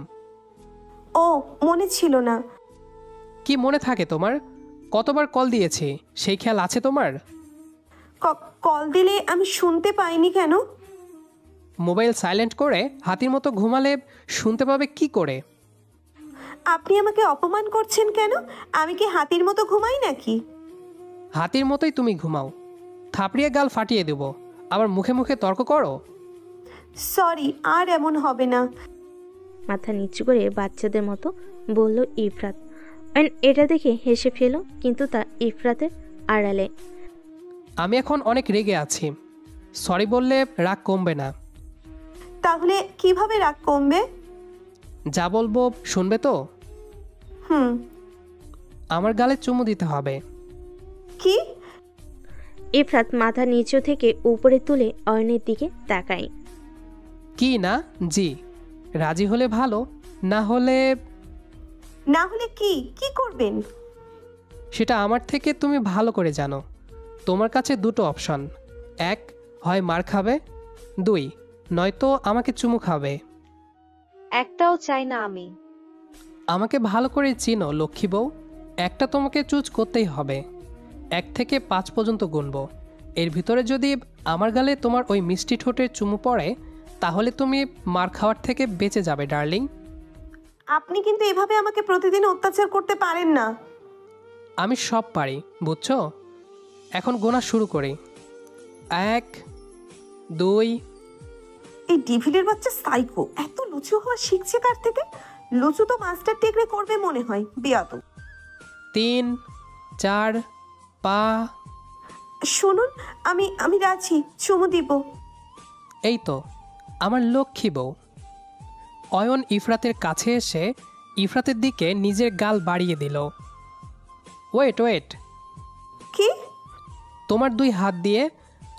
ও, মনে ছিল না। কি মনে থাকে তোমার? কতবার কল দিয়েছি, সেই খেয়াল আছে তোমার? কল দিলে আমি শুনতে পাইনি কেন? মোবাইল সাইলেন্ট করে হাতির মতো ঘুমালে শুনতে পাবে কি করে? আপনি আমাকে অপমান করছেন কেন? আমি কি হাতির মতো ঘুমাই নাকি? হাতির মতোই তুমি ঘুমাও। থাপড়িয়ে গাল ফাটিয়ে দেব, আবার মুখে মুখে তর্ক করো। সরি, আর এমন হবে না। মাথা নিচু করে বাচ্চাদের মতো বলল ইফরাত। অয়ন এটা দেখে হেসে ফেল, কিন্তু তা ইফরাতের আড়ালে। আমি এখন অনেক রেগে আছি, সরি বললে রাগ কমবে না। তাহলে কিভাবে রাগ কমবে? যা বলবো শুনবে তো? হুম। আমার গালে চুমু দিতে হবে। কি? ইফরাত মাথা নিচু থেকে উপরে তুলে অয়নের দিকে তাকায়। কি না জি? রাজি হলে ভালো, না হলে? না হলে কি কি করবেন? সেটা আমার থেকে তুমি ভালো করে জানো। তোমার কাছে দুটো অপশন, এক হয় মার খাবে, দুই নয়তো আমাকে চুমু খাবে। একটাও চাই না আমি। আমাকে ভালো করে চিনো লক্ষ্মী বউ, একটা তোমাকে চুজ করতেই হবে। 1 থেকে 5 পর্যন্ত গুনবো, এর ভিতরে যদি আমার গালে তোমার ওই মিষ্টি ঠোঁটের চুমু পড়ে তাহলে তুমি মার খাওয়ার থেকে বেঁচে যাবে ডার্লিং। আপনি কিন্তু এভাবে আমাকে প্রতিদিন অত্যাচার করতে পারেন না। আমি সব পারি, বুঝছো? এখন গোনা শুরু করি। 1, 2। এই ডিভিলের বাচ্চা সাইকো এত লুচু হওয়া শিখছে কার থেকে? লুচু তো মাস্টার ডিগ্রি করবে মনে হয়, বেয়াদব। 3, 4, পা। শুনুন, আমি আমি রাজি, চুমু দিব। এই তো আমার লক্ষ্মী বউ। অয়ন ইফরাতের কাছে এসে ইফরাতের দিকে নিজের গাল বাড়িয়ে দিল। ওয়েট ওয়েট, কি? তোমার 2 হাত দিয়ে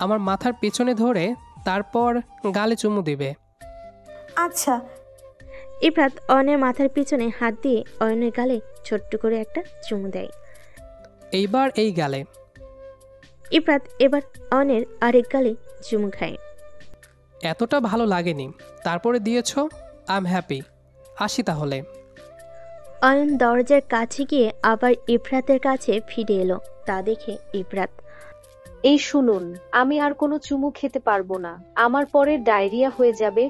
আমার মাথার পেছনে ধরে তারপর গালে চুমু দিবে। আচ্ছা। ইফরাত অয়নের মাথার পিছনে হাত দিয়ে অয়নের গালে ছোট্ট করে একটা চুমু দেয়। এইবার এই গালে। ইফরাত এবার অয়নের আরেক গালে চুমু খায়। এতটা ভালো লাগেনি, তারপরে দিয়েছো, আই এম হ্যাপি। আসি তাহলে। অয়ন দরজার কাছে গিয়ে আবার ইফরাতের কাছে ফিরে এলো। তা দেখে ইফরাত, এই শুনুন, আমি আর কোনো চুমু খেতে পারবো না, আমার পরে ডায়রিয়া হয়ে যাবে।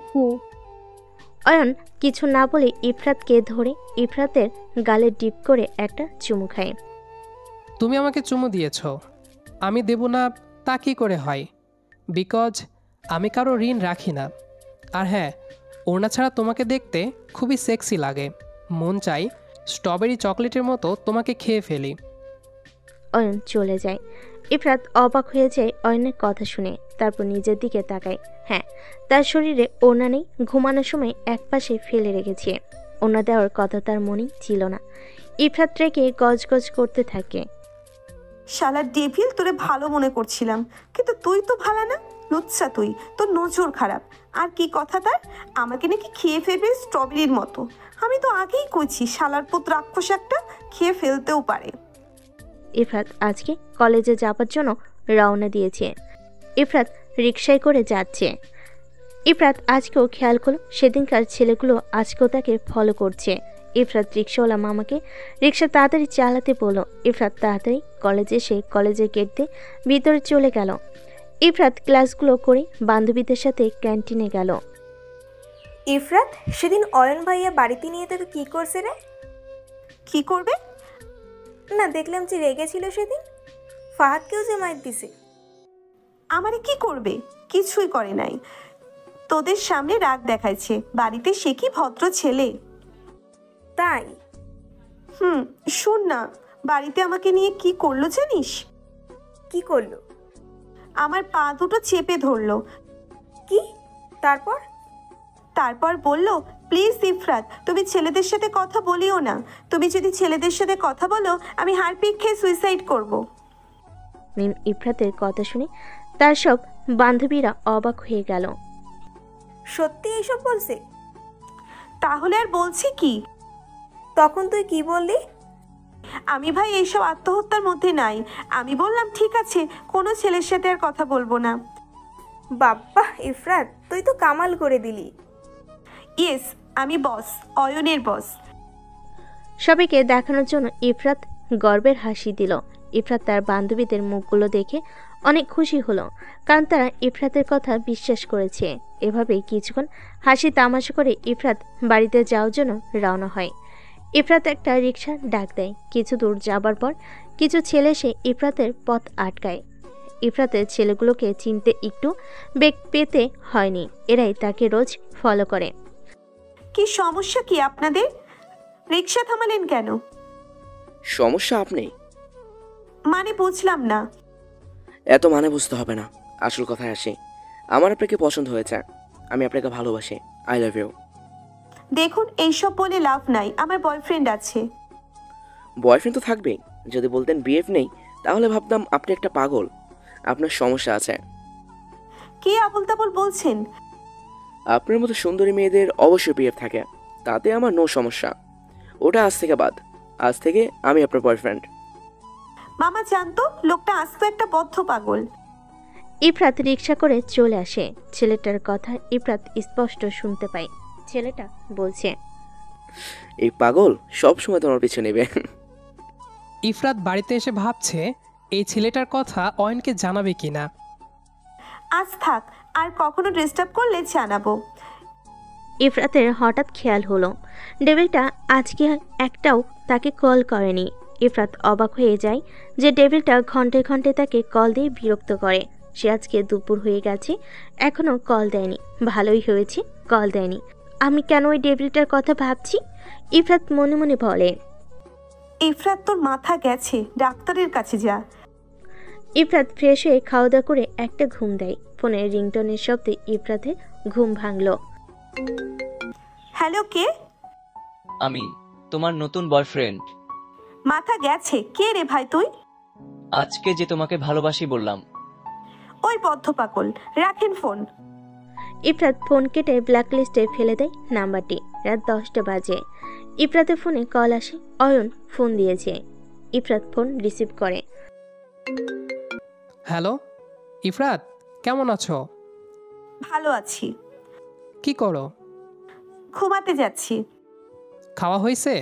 অয়ন কিছু না বলে ইফরাতকে ধরে ইফরাতের গালে ডিপ করে একটা চুমু খায়। তুমি আমাকে চুমু দিয়েছো, আমি দেব না তা কী করে হয়? বিকজ আমি কারো ঋণ রাখি না। আর হ্যাঁ, ওড়না ছাড়া তোমাকে দেখতে খুবই সেক্সি লাগে। মন চাই স্ট্রবেরি চকলেটের মতো তোমাকে খেয়ে ফেলি। অয়ন চলে যায়। ইফরাত অবাক হয়ে যায় অয়নের কথা শুনে, তারপর নিজের দিকে তাকায়। হ্যাঁ, তার শরীরে ওড়না নেই, ঘুমানোর সময় একপাশে ফেলে রেখেছে। ওড়না দেওয়ার কথা তার মনেই ছিল না। ইফরাত রেখে গজগজ করতে থাকে। শালা ডেভিল, তোরে ভালো মনে করছিলাম, কিন্তু তুই তো ভালো না। লুচ্চা তুই, তোর নজর খারাপ। আর কি কথা তার, আমাকে নাকি খেয়ে ফেলবে স্ট্রবেরির মতো। আমি তো আগেই কইছি শালার পুত রাক্ষস একটা, খেয়ে ফেলতেও পারে। ইফরাত আজকে কলেজে যাবার জন্য রওনা দিয়েছে। ইফরাত রিকশায় করে যাচ্ছে। ইফরাত আজকেও খেয়াল করলো সেদিনকার ছেলেগুলো আজকেও তাকে ফলো করছে। ইফরাত রিক্সাওয়ালা মামাকে রিক্সা তাড়াতাড়ি চালাতে বলল। ইফরাত তাড়াতাড়ি কলেজে এসে কলেজের গেট দিয়ে ভিতরে চলে গেল। ইফরাত ক্লাসগুলো করে বান্ধবীদের সাথে ক্যান্টিনে গেল। ইফরাত, সেদিন অয়ন ভাইয়া বাড়িতে নিয়ে তোকে কি করছে রে? কি করবে? না, দেখলাম যে রেগেছিল সেদিন। ফাহাদকেও যে মাইর দিছে। আমারে কি করবে? কিছুই করে নাই। তোদের সামনে রাগ দেখাইছে, বাড়িতে সে কি ভদ্র ছেলে। তাই? শোন না, বাড়িতে আমাকে নিয়ে কি করলো জানিস? কি করলো? আমার পা দুটো চেপে ধরলো। কি? তারপর? তারপর বলল, প্লিজ ইফরাত, তুমি ছেলেদের সাথে কথা বলিও না। তুমি যদি ছেলেদের সাথে কথা বলো, আমি হারপিক খেয়ে সুইসাইড করব। মিম ইফরাতের কথা শুনে তার সব বান্ধবীরা অবাক হয়ে গেল। সত্যি এইসব বলছে? তাহলে আর বলছি কি? তখন তুই কি বললি? আমি ভাই এইসব আত্মহত্যার মধ্যে নাই। আমি বললাম ঠিক আছে, কোনো ছেলের সাথে আর কথা বলবো না। বাব্বা ইফরাত, তুই তো কামাল করে দিলি। ইয়েস, আমি বস, অয়নের বস। সবাইকে দেখানোর জন্য ইফরাত গর্বের হাসি দিল। ইফরাত তার বান্ধবীদের মুখগুলো দেখে অনেক খুশি হলো, কারণ তারা ইফরাতের কথা বিশ্বাস করেছে। এভাবেই কিছুক্ষণ হাসি তামাশা করে ইফরাত বাড়িতে যাওয়ার জন্য রওনা হয়। ইফরাত একটা রিক্সা ডাক দেয়। কিছু দূর যাবার পর কিছু ছেলে এসে ইফরাতের পথ আটকায়। ইফরাতের ছেলেগুলোকে চিনতে একটু বেগ পেতে হয়নি, এরাই তাকে রোজ ফলো করে। কি সমস্যা কি আপনাদের? রিক্সা থামালেন কেন? সমস্যা আপনি? মানে বুঝলাম না। এত মানে বুঝতে হবে না, আসল কথায় আসি। আমার আপনাকে পছন্দ হয়েছে, আমি আপনাকে ভালোবাসি। I love you. দেখুন, এইসব বলে লাভ নাই, আমার বয়ফ্রেন্ড আছে। বয়ফ্রেন্ড তো থাকবেই। যদি বলতেন বিএফ নেই, তাহলে ভাবতাম আপনি একটা পাগল, আপনার সমস্যা আছে। কি আবল তাবল বলছেন? আপনার মতো সুন্দরী মেয়েদের অবশ্যই বিএফ থাকে, তাতে আমার নো সমস্যা। ওটা আজ থেকে বাদ, আজ থেকে আমি আপনার বয়ফ্রেন্ড। মামা জানতো লোকটা আস্ত একটা বদ্ধ পাগল। ইফরাত রিক্সা করে চলে আসে। ছেলেটার কথা ইফরাত স্পষ্ট শুনতে পায়। ছেলেটা বলছে, এই পাগল সব সময় তোমার পিছু নেবে। ইফরাত বাড়িতে এসে ভাবছে এই ছেলেটার কথা অয়নকে জানাবে কিনা। আজ থাক, আর কখনো ডিস্টার্ব করলে জানাবো। ইফরাতের হঠাৎ খেয়াল হলো ডেভিলটা আজকে একটাও তাকে কল করেনি। ইফরাত অবাক হয়ে যায় যে ডেভিলটা ঘন্টায় ঘন্টায় তাকে কল দিয়ে বিরক্ত করে। সে আজকে দুপুর হয়ে গেছে, এখনো কল দেয়নি। ভালোই হয়েছে কল দেয়নি। আমি কেন ওই ডেভিলটার কথা ভাবছি? ইফরাত মনে মনে বলে। ইফরাত, তোর মাথা গেছে, ডাক্তারের কাছে যা। ইফরাত ফ্রেশ হয়ে খাওয়া দাওয়া করে একটা ঘুম দেয়। ফোনের রিংটনের শব্দে ইফরাতের ঘুম ভাঙল। হ্যালো, কে? আমি তোমার নতুন বয়ফ্রেন্ড। মাথা গেছে, কে রে ভাই তুই? আজকে যে তোমাকে ভালোবাসি বললাম। ওই বদ্ধ পাগল, রাখেন ফোন। ইফরাত ফোন কেটে ব্ল্যাকলিস্টে ফেলে দেয় নাম্বারটি। রাত 10টা বাজে। ইফরাতের ফোনে কল আসে। অয়ন ফোন দিয়েছে। ইফরাত ফোন রিসিভ করে। হ্যালো ইফরাত, কেমন আছো? ভালো আছি। কি করো? ঘুমাতে যাচ্ছি। খাওয়া হয়েছে?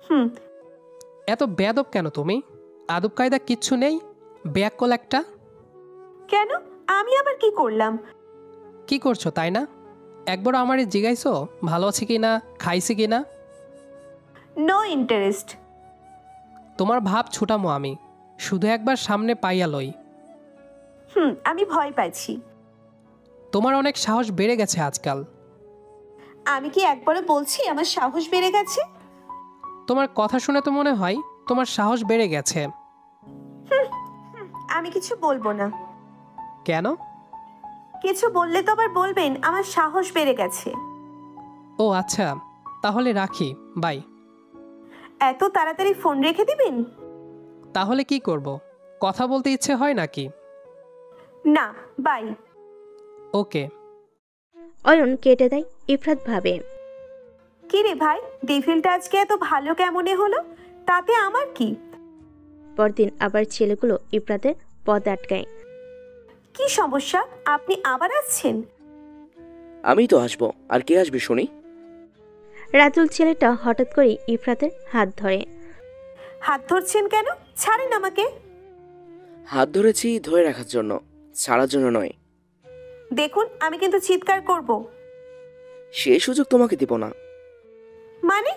হুম। এত বেয়াদব কেন তুমি? আদব কায়দা কিচ্ছু নেই, ব্যাককল একটা। কেন? আমি আবার কি করলাম? কি করছো তাই না? একবার আমারে জিজ্ঞাইছো ভালো আছি কি না, খাইছি কি না? No interest. তোমার ভাব ছুটামো আমি, শুধু একবার সামনে পাইয়া লই। আমি ভয় পাচ্ছি। তোমার অনেক সাহস বেড়ে গেছে আজকাল। আমি কি একবারও বলছি আমার সাহস বেড়ে গেছে? তোমার কথা শুনে তো মনে হয় তোমার সাহস বেড়ে গেছে। আমি কিছু বলবো না। কেন? কিছু বললে তো আবার বলবেন আমার সাহস বেড়ে গেছে। ও আচ্ছা, তাহলে রাখি, বাই। এত তাড়াতাড়ি ফোন রেখে দিবেন? তাহলে কি করব? কথা বলতে ইচ্ছে হয় নাকি? না, বাই। ওকে। অয়ন কেটে দেয়। ইফরাত ভাবে, কি রে ভাই, ডেভিলটা আজকে এত ভালো কেমনে হলো? তাতে আমার কি? পরদিন আবার ছেলেগুলো ইফরাতের পথ আটকায়। কি সমস্যা? আপনি আবার আসছেন? আমি তো আসবো, আর কে আসবে শুনি? রাতুল ছেলেটা হঠাৎ করে ইফরাতের হাত ধরে। হাত ধরছেন কেন? ছাড়েন আমাকে। হাত ধরেছি ধরে রাখার জন্য, ছাড়ার জন্য নয়। দেখুন, আমি কিন্তু চিৎকার করব। সে সুযোগ তোমাকে দিব না। মানে?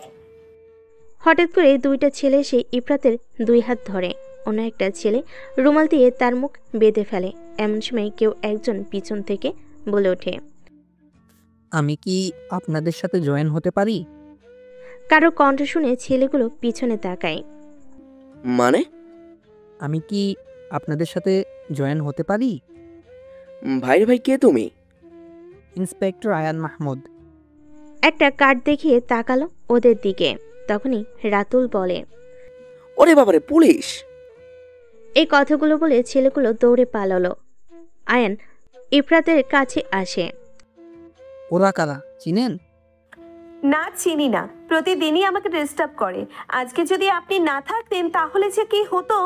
হঠাৎ করে দুইটা ছেলে এসে ইফরাতের দুই হাত ধরে। অন্য একটা ছেলে রুমাল দিয়ে তার মুখ বেঁধে ফেলে। এমন সময় কেউ একজন পিছন থেকে বলে ওঠে, আমি কি আপনাদের সাথে জয়েন হতে পারি? কারো কণ্ঠ শুনে ছেলেগুলো পিছনে তাকায়। মানে? আমি কি আপনাদের সাথে জয়েন হতে পারি? ভাইরে ভাই, কে তুমি? ইন্সপেক্টর আয়ান মাহমুদ। একটা কার্ড দেখিয়ে তাকালো ওদের দিকে। তখনই রাতুল বলে, ওরে বাবারে, পুলিশ! এই কথাগুলো বলে ছেলেগুলো দৌড়ে পালালো। আয়ান ইফরাতের কাছে আসে। ওরা কারা, চিনেন? না, চিনি না। প্রতিদিনই আমাকে ডিস্টার্ব করে। আজকে যদি আপনি না থাকতেন তাহলে যে কি হতো।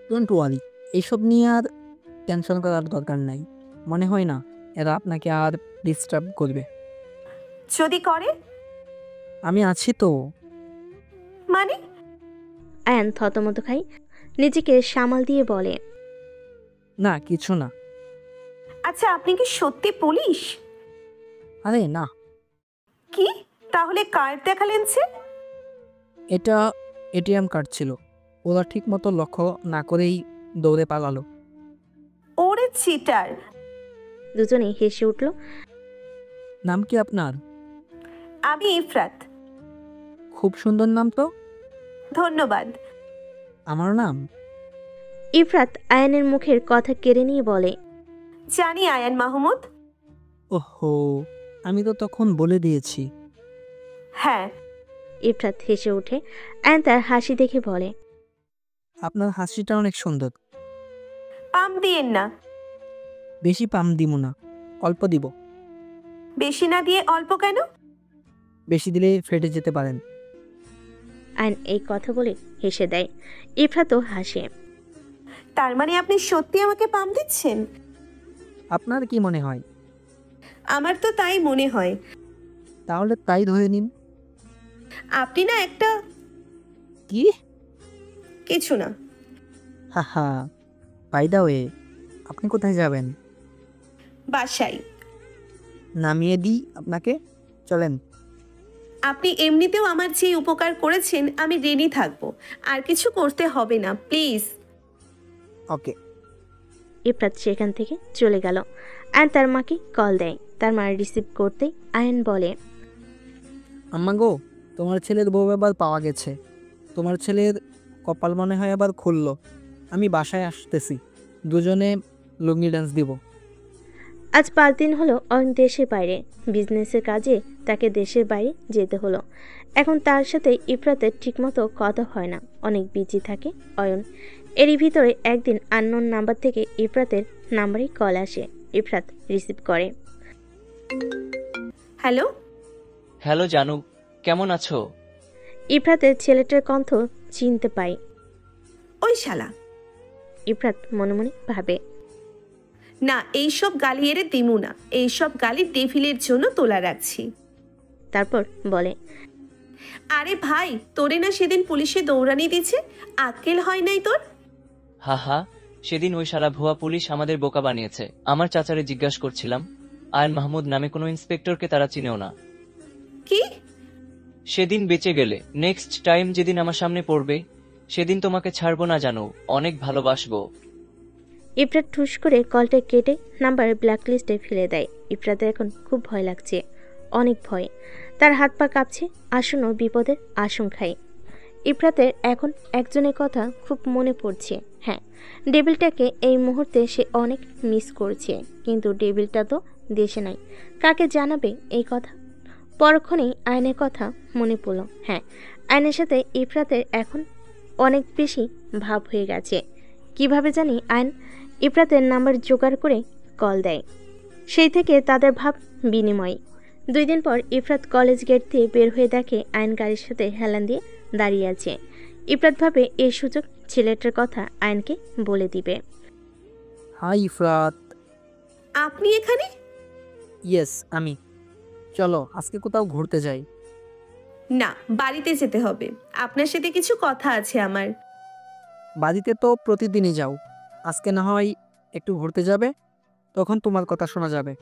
ডোন্ট ওয়ারি, এইসব নিয়ে আর টেনশন করার দরকার নাই। মনে হয় না এরা আপনাকে আর ডিস্টার্ব করবে। যদি করে? আমি আছি তো। মানে? আয়ান থতমত খায়। নিজেকে সামাল দিয়ে বলে, না, কিছু না। আচ্ছা, আপনি কি সত্যি পুলিশ? আরে না, কি? তাহলে কার্ড দেখালেন যে? এটা এটিএম কার্ড ছিল। ওরা ঠিক মতো লক্ষ্য না করেই দৌড়ে পালালো। ওরে চিটার! দুজনেই হেসে উঠল। নাম কি আপনার? আমি ইফরাত। খুব সুন্দর নাম তো। ধন্যবাদ। আমার নাম? ইফরাত আয়ানের মুখের কথা কেড়ে নিয়ে বলে, জানি আয়ান মাহমুদ। ওহো, আমি তো তখন বলে দিয়েছি। হ্যাঁ। ইফরাত হেসে ওঠে। আয়ান তার হাসি দেখে বলে, আপনার হাসিটা অনেক সুন্দর। পাম দিয়েন না। বেশি পাম দিব না, অল্প দিব। বেশি না দিয়ে অল্প কেন? বেশি দিলে ফেটে যেতে পারেন। আয়ান এই কথা বলে হেসে দেয়। ইফরাতও হাসে। তার মানে আপনি সত্যি আমাকে পাম দিচ্ছেন? আপনার কি মনে হয়? আমার তো তাই মনে হয়। তাহলে তাই ধরে নিন। আপনি না একটা... কি? কিছু না। হাহা, বাই দ্য ওয়ে, আপনি কোথায় যাবেন? বাসায়। নামিয়ে দিই আপনাকে, চলেন। আপনি এমনিতেও আমার যে উপকার করেছেন আমি ঋণী থাকবো। আর কিছু করতে হবে না, প্লিজ। ওকে। ইফরাত সেখান থেকে চলে গেল। আয়ান তার মাকে কল দেয়। তার মা রিসিভ করতেই আয়ান বলে, আম্মা গো, তোমার ছেলের বউ এবার পাওয়া গেছে। তোমার ছেলের কপাল মনে হয় আবার খুললো। আমি বাসায় আসতেছি, দুজনে লুঙ্গি ডান্স দিব। আজ 5 দিন হলো অয়ন দেশের বাইরে। বিজনেসের কাজে তাকে দেশের বাইরে যেতে হলো। এখন তার সাথে ইফরাতের ঠিকমতো কথা হয় না, অনেক বিজি থাকে অয়ন। এরই ভিতরে একদিন আননোন নাম্বার থেকে ইফরাতের নাম্বারে কল আসে। ইফরাত রিসিভ করে। হ্যালো। হ্যালো জানু, কেমন আছো? ইফরাতের ছেলেটার কণ্ঠ চিনতে পায়। ওই শালা। ইফরাত মনে মনে ভাবে, না, এইসব গালি এরে দিমু না। এইসব গালি ডেভিলের জন্য তোলা রাখছি। তারপর বলে, আরে ভাই, তোরে না সেদিন পুলিশে দৌড়ানি দিছে? আক্কেল হয় নাই তোর? হা হা, সেদিন ওই সারা ভুয়া পুলিশ আমাদের বোকা বানিয়েছে। আমার চাচারে জিজ্ঞাসা করছিলাম, আয়ন মাহমুদ নামে কোনো ইন্সপেক্টরকে তারা চিনেও না। কি? সেদিন বেঁচে গেলে নেক্সট টাইম যেদিন আমার সামনে পড়বে সেদিন তোমাকে ছাড়বো না জানো, অনেক ভালোবাসবো। ইফরাত ঠুস করে কলটা কেটে নাম্বার ব্ল্যাকলিস্টে ফেলে দেয়। ইফরাতের এখন খুব ভয় লাগছে, অনেক ভয়। তার হাত পা কাঁপছে আসন্ন বিপদের আশঙ্কায়। ইফরাতের এখন একজনের কথা খুব মনে পড়ছে। হ্যাঁ, ডেভিলটাকে এই মুহূর্তে সে অনেক মিস করছে, কিন্তু ডেভিলটা তো দেশে নাই, কাকে জানাবে এই কথা? পরক্ষণেই আয়নের কথা মনে পড়ল। হ্যাঁ, আয়নের সাথে ইফরাতের এখন অনেক বেশি ভাব হয়ে গেছে। কিভাবে জানি আয়ন ইফরাতের নাম্বার জোগাড় করে কল দেয়। সেই থেকে তাদের ভাব বিনিময়। 2 দিন পর ইফরাত কলেজ গেট দিয়ে বের হয়ে দেখে আয়ন গাড়ির সাথে হেলান দিয়ে দাঁড়িয়ে আছে। ইফরাত ভাবে এই সুযোগ ছেলেটার কথা আয়নকে বলে দিবে। হাই ইফরাত। আপনি এখানে? ইয়েস, আমি। চলো আজকে কোথাও ঘুরতে যাই। না, বাড়িতে যেতে হবে। আপনার সাথে কিছু কথা আছে আমার। বাড়িতে তো প্রতিদিনই যাও, আজকে না হয় একটু ঘুরতে যাবে, তখন তোমার কথা শোনা যাবে।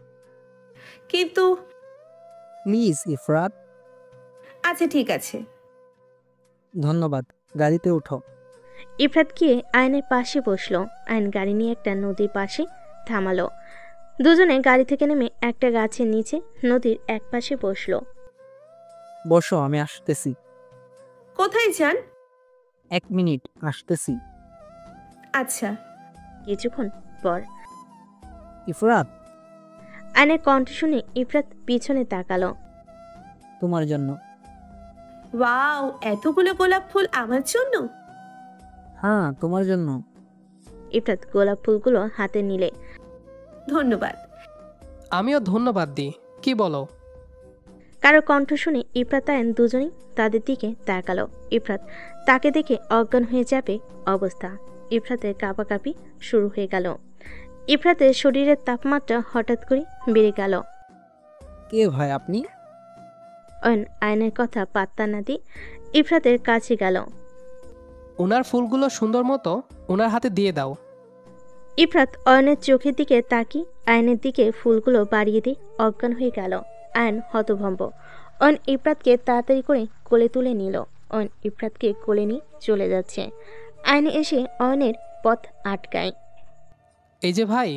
কিন্তু প্লিজ ইফরাত। আচ্ছা ঠিক আছে। ধন্যবাদ, গাড়িতে উঠো। ইফরাত গিয়ে আয়নের পাশে বসলো। আয়ন গাড়ি নিয়ে একটা নদীর পাশে থামালো। দুজনে গাড়ি থেকে নেমে একটা গাছের নিচে নদীর এক পাশে বসলো। বসো, আমি আসতেছি। কোথায় যান? 1 মিনিট, আসতেছি। আচ্ছা। কিছুক্ষণ পর ইফরাত, আয়নের কণ্ঠ শুনে ইফরাত পিছনে তাকালো। তোমার জন্য। ওয়াও, এতগুলো গোলাপ ফুল আমার জন্য? হ্যাঁ, তোমার জন্য। ইফরাত গোলাপ ফুলগুলো হাতে নিলে। ধন্যবাদ। আমিও ধন্যবাদ দিই। কি বলো? কারো কণ্ঠ শুনে ইফরাত আয়ন দুজনেই তাদের দিকে তাকালো। ইফরাত তাকে দেখে অজ্ঞান হয়ে যাবে অবস্থা। ইফরাতের কাঁপাকাঁপি শুরু হয়ে গেল। ইফরাতের শরীরের তাপমাত্রা হঠাৎ করে বেড়ে গেল। কে ভাই আপনি? অয়ন আয়নের কথা পাত্তা না দিয়ে ইফরাতের কাছে গেল। ওনার ফুলগুলো সুন্দর মতো ওনার হাতে দিয়ে দাও। ইফরাত অয়নের চোখের দিকে তাকিয়ে আয়নের দিকে ফুলগুলো বাড়িয়ে দিয়ে অজ্ঞান হয়ে গেল। আয়ন হতভম্ব। অয়ন ইফরাতকে তাড়াতাড়ি করে কোলে তুলে নিল। অয়ন ইফরাতকে কোলে নিয়ে চলে যাচ্ছে। আয়ন এসে অয়নের পথ আটকায়। এই যে ভাই,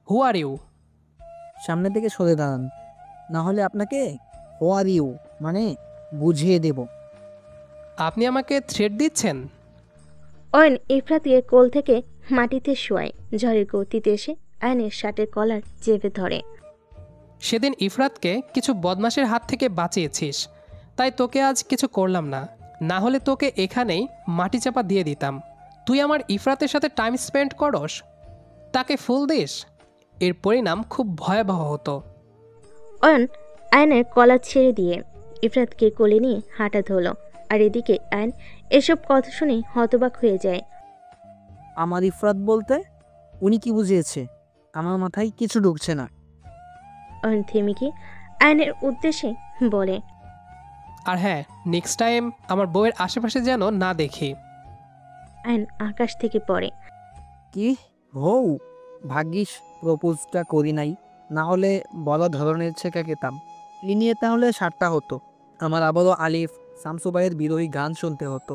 হু আর ইউ? সামনে থেকে সরে দাঁড়ান, না হলে আপনাকে হু আর ইউ মানে বুঝিয়ে দেব। আপনি আমাকে থ্রেট দিচ্ছেন? অয়ন ইফরাতকে কোল থেকে মাটিতে শোয়ায়। ঝড়ের গতিতে এসে আয়নের শার্টের কলার চেপে ধরে। সেদিন ইফরাতকে কিছু বদমাশের হাত থেকে বাঁচিয়েছিস, তাই তোকে আজ কিছু করলাম না। না হলে তোকে এখানেই মাটি চাপা দিয়ে দিতাম। তুই আমার ইফরাতের সাথে টাইম স্পেন্ড করস, তাকে ফুল দিস, এর পরিণাম খুব ভয়াবহ হতো। অয়ন আয়নের কলার ছেড়ে দিয়ে ইফরাতকে কোলে নিয়ে হাঁটা ধরল। আর এদিকে আয়ন এসব কথা শুনে হতবাক হয়ে যায়। আমার ইফরাত বলতে উনি কি বুঝিয়েছে? আমার মাথায় কিছু ঢুকছে না। অয়ন থেমে গিয়ে আয়নের উদ্দেশ্যে বলে, আর হ্যাঁ, নেক্সট টাইম আমার বউয়ের আশেপাশে যেন না দেখি। আয়ন আকাশ থেকে পড়ে। কি হৌ, ভাগ্যিস প্রপোজটা করি নাই, না হলে বড় ধরনের ছেঁকা খেতাম। এই নিয়ে তাহলে 7টা হতো। আমার আবারও আলিফ শামসু ভাইয়ের বিরোহী গান শুনতে হতো।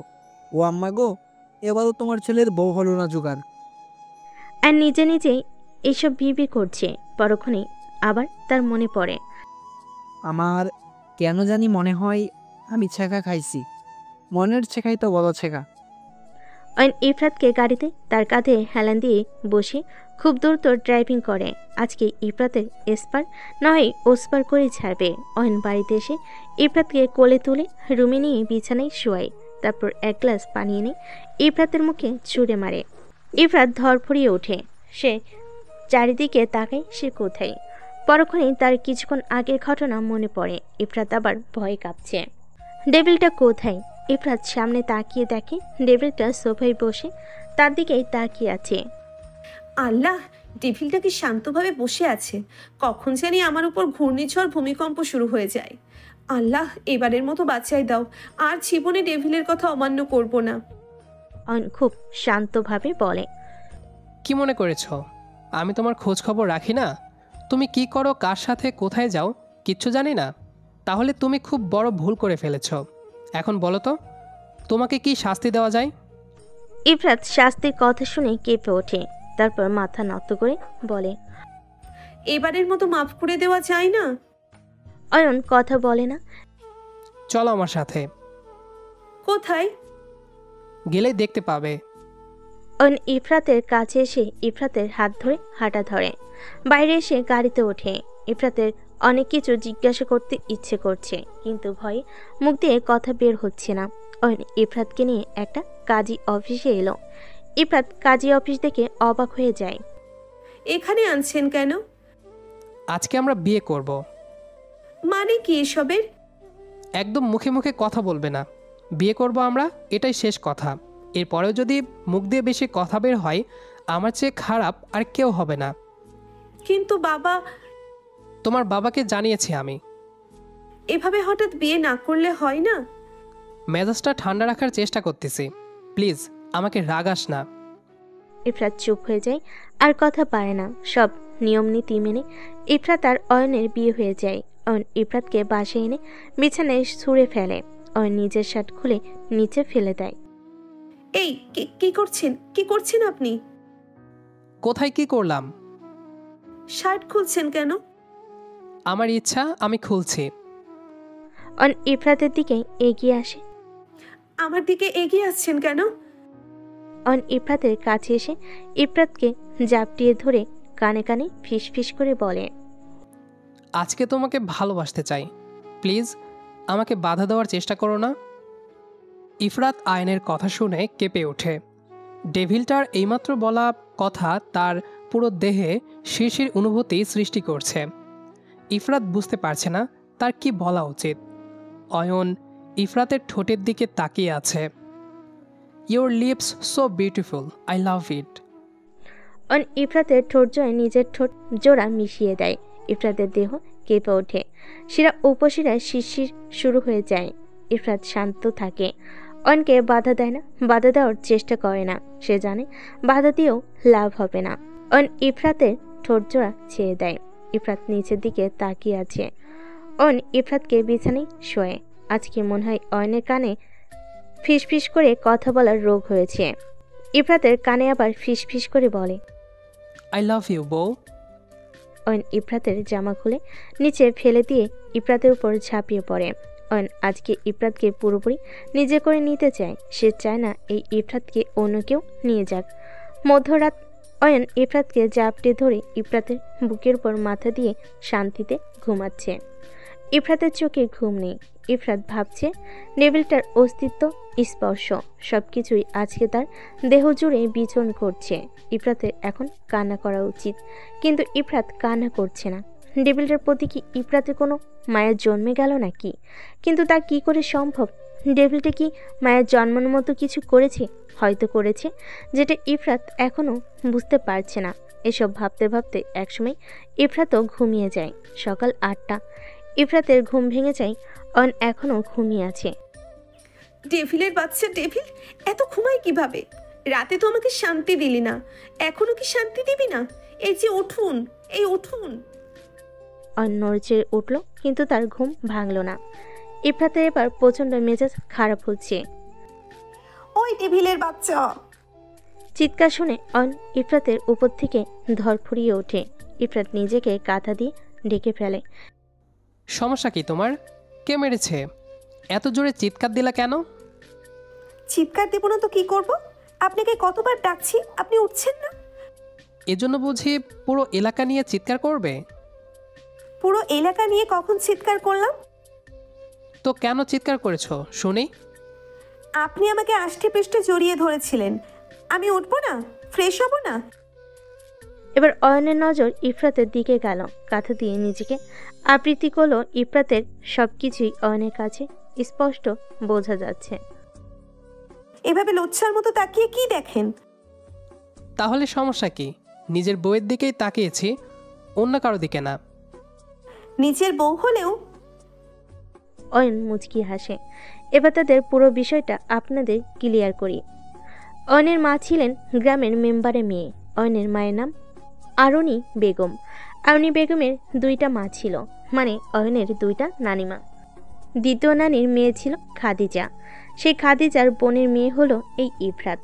ও আম্মা গো, এবারও তোমার ছেলের বউ হলো না জোগাড়। আর নিজে নিজেই এইসব বিবি করছে। পরক্ষণে আবার তার মনে পড়ে, আমার কেন জানি মনে হয় আমি ছেঁকা খাইছি। মনের ছেঁকাই তো বড় ছেঁকা। অয়ন ইফরাতকে গাড়িতে তার কাঁধে হেলান দিয়ে বসে খুব দ্রুত ড্রাইভিং করে। আজকে ইফরাতের এসপার নয় ওসপার করে ছাড়বে। অয়ন বাড়িতে এসে ইফরাতকে কোলে তুলে রুমে নিয়ে বিছানায় শোয়ায়। তারপর 1 গ্লাস পানি এনে ইফরাতের মুখে ছুঁড়ে মারে। ইফরাত ধরফড়িয়ে ওঠে। সে চারিদিকে তাকায়, সে কোথায়। পরক্ষণে তার কিছুক্ষণ আগের ঘটনা মনে পড়ে। ইফরাত আবার ভয়ে কাঁপছে। ডেভিলটা কোথায়? ইফরাত সামনে তাকিয়ে দেখে ডেভিলটা সোফায় বসে তার দিকেই তাকিয়ে আছে। আল্লাহ, ডেভিলটা কি শান্তভাবে বসে আছে। কখন জানি আমার উপর ঘূর্ণিঝড় ভূমিকম্প শুরু হয়ে যায়। আল্লাহ, এবারের মতো বাঁচাই দাও। আর জীবনে ডেভিলের কথা অমান্য করব না। অয়ন খুব শান্তভাবে বলে, কি মনে করেছ আমি তোমার খোঁজ খবর রাখি না? তুমি কি করো, কার সাথে কোথায় যাও, কিচ্ছু জানি না? তাহলে তুমি খুব বড় ভুল করে ফেলেছ। এখন বলো তো, তোমাকে কি শাস্তি দেওয়া যায়? ইফরাত শাস্তির কথা শুনে কেঁপে ওঠে। তারপর মাথা নত করে বলে, এবারের মতো মাফ করে দেওয়া যায় না? অয়ন কথা বলে না। চলো আমার সাথে, কোথায়? গেলেই দেখতে পাবে। অয়ন ইফরাতের কাছে এসে ইফরাতের হাত ধরে হাঁটা ধরে। বাইরে এসে গাড়িতে ওঠে। ইফরাতের অনেক কিছু জিজ্ঞাসা করতে ইচ্ছে করছে, কিন্তু ভয়ে মুখ দিয়ে কথা বের হচ্ছে না। অয়ন ইফরাতকে নিয়ে একটা কাজী অফিসে এলো। ইফরাত কাজী অফিস দেখে অবাক হয়ে যায়। এখানে আনছেন কেন? আজকে আমরা বিয়ে করব। মানে কি এসবের? একদম মুখে মুখে কথা বলবে না। বিয়ে করব আমরা, এটাই শেষ কথা। এরপরেও যদি মুখ দিয়ে বেশি কথা বের হয়, আমার চেয়ে খারাপ আর কেউ হবে না। কিন্তু বাবা, তোমার বাবাকে জানিয়েছি আমি। এভাবে হঠাৎ বিয়ে না করলে হয় না? মেজাজটা ঠান্ডা রাখার চেষ্টা করতেছি, প্লিজ আমাকে রাগাস না। ইফরাত চুপ হয়ে যায়, আর কথা পারে না। সব নিয়ম নীতি মেনে ইফরাত আর অয়নের বিয়ে হয়ে যায়। অয়ন ইফরাতকে বাসায় এনে বিছানায় ছুঁড়ে ফেলে। অয়ন নিজের শার্ট খুলে নিচে ফেলে দেয়। এই কি করছেন? কি করছেন আপনি? কোথায় কি করলাম? শার্ট খুলছেন কেন? আমার ইচ্ছা, আমি খুলছি। অয়ন ইফরাতের দিকে এগিয়ে আসে। আমার দিকে এগিয়ে আসছেন কেন? অয়ন ইফরাতের কাছে এসে ইফরাতকে জাপটিয়ে ধরে কানে কানে ফিস ফিস করে বলে, আজকে তোমাকে ভালোবাসতে চাই, প্লিজ আমাকে বাধা দেওয়ার চেষ্টা করো না। ইফরাত আয়নের কথা শুনে কেঁপে ওঠে। ডেভিলটার এইমাত্র বলা কথা তার পুরো দেহে শিরশির অনুভূতি সৃষ্টি করছে। ইফরাত বুঝতে পারছে না তার কি বলা উচিত। অয়ন ইফরাতের ঠোঁটের দিকে তাকিয়ে আছে। Your lips so beautiful, I love it. Ayan ইফরাতের ঠোঁট জয়ে নিজের ঠোঁট জোড়া মিশিয়ে দেয়। ইফরাতের দেহ কেঁপে ওঠে, শিরা উপশিরায় শিরশির শুরু হয়ে যায়। ইফরাত শান্ত থাকে, অয়নকে বাধা দেয় না, বাধা দেওয়ার চেষ্টা করে না। সে জানে বাধা দিয়েও লাভ হবে না। অয়ন ইফরাতের ঠোঁট জোড়া ছেড়ে দেয়। ইফরাত নিচের দিকে তাকিয়ে আছে। অয়ন ইফরাতকে বিছানায় শোয়ে। আজকে মনে হয় অয়নের কানে ফিসফিস করে কথা বলার রোগ হয়েছে। ইফরাতের কানে আবার ফিসফিস করে বলে, আই লাভ ইউ বউ। অয়ন ইফরাতের জামা খুলে নিচে ফেলে দিয়ে ইফরাতের উপর ঝাঁপিয়ে পড়ে। অয়ন আজকে ইফরাতকে পুরোপুরি নিজে করে নিতে চায়। সে চায় না এই ইফরাতকে অন্য কেউ নিয়ে যাক। মধ্যরাত অয়ন ইফরাতকে জাপটে ধরে ইফরাতের বুকের উপর মাথা দিয়ে শান্তিতে ঘুমাচ্ছে। ইফরাতের চোখে ঘুম নেই। ইফরাত ভাবছে ডেভিলটার অস্তিত্ব, স্পর্শ সবকিছুই আজকে তার দেহ জুড়ে বিচরণ করছে। ইফরাতের এখন কান্না করা উচিত, কিন্তু ইফরাত কান্না করছে না। ডেভিলটার প্রতি কি ইফরাতের কোনো মায়ের জন্মে গেল নাকি? কিন্তু তা কি করে সম্ভব? ডেভিলটা কি মায়ের জন্মানোর মতো কিছু করেছে? হয়তো করেছে, যেটা ইফরাত এখনও বুঝতে পারছে না। এসব ভাবতে ভাবতে একসময় ইফরাতও ঘুমিয়ে যায়। সকাল 8টা। ইফরাতের ঘুম ভেঙে যায়। অয়ন এখনও ঘুমিয়ে আছে। ডেভিলের বাচ্চা ডেভিল, এত ঘুমায় কিভাবে? রাতে তো আমাকে শান্তি দিলি না, এখনো কি শান্তি দিবি না? এই যে উঠুন, এই উঠুন। অয়ন নড়ছে উঠল, কিন্তু তার ঘুম ভাঙল না। ইফরাতের এবার প্রচণ্ড মেজাজ খারাপ হচ্ছে। ওই ডেভিলের বাচ্চা! চিৎকার শুনে অয়ন ইফরাতের উপর থেকে ধরফড়িয়ে ওঠে। ইফরাত নিজেকে কাঁথা দিয়ে ঢেকে ফেলে। সমস্যা কি তোমার? কে মেরেছে? এত জোরে চিৎকার দিলা কেন? চিৎকার দেব না তো কি করব? আপনাকে কতবার ডাকছি, আপনি উঠছেন না। এজন্য বুঝি পুরো এলাকা নিয়ে চিৎকার করবে? পুরো এলাকা নিয়ে কখন চিৎকার করলাম? তো কেন চিৎকার করেছো শুনি? আপনি আমাকে আষ্টে পৃষ্ঠে জড়িয়ে ধরেছিলেন। আমি উঠবো না? ফ্রেশ হব না? এবার অয়নের নজর ইফরাতের দিকে গেল। কাঁথা দিয়ে নিজেকে আবৃত্তি করলো। ইফরাতের সবকিছুই অয়নের কাছে স্পষ্ট বোঝা যাচ্ছে। এভাবে লোচ্ছার মতো তাকিয়ে কি দেখেন? তাহলে সমস্যা কি? নিজের বউয়ের দিকেই তাকিয়েছি, অন্য কারো দিকে না। নিজের বউ হলেও? অয়ন মুচকি হাসে। এবার তাদের পুরো বিষয়টা আপনাদের ক্লিয়ার করি। অয়নের মা ছিলেন গ্রামের মেম্বারের মেয়ে। অয়নের মায়ের নাম আরণি বেগম। আরণি বেগমের 2টা মা ছিল, মানে অয়নের 2টা নানিমা। দ্বিতীয় নানির মেয়ে ছিল খাদিজা। সেই খাদিজার বোনের মেয়ে হলো এই ইফরাত।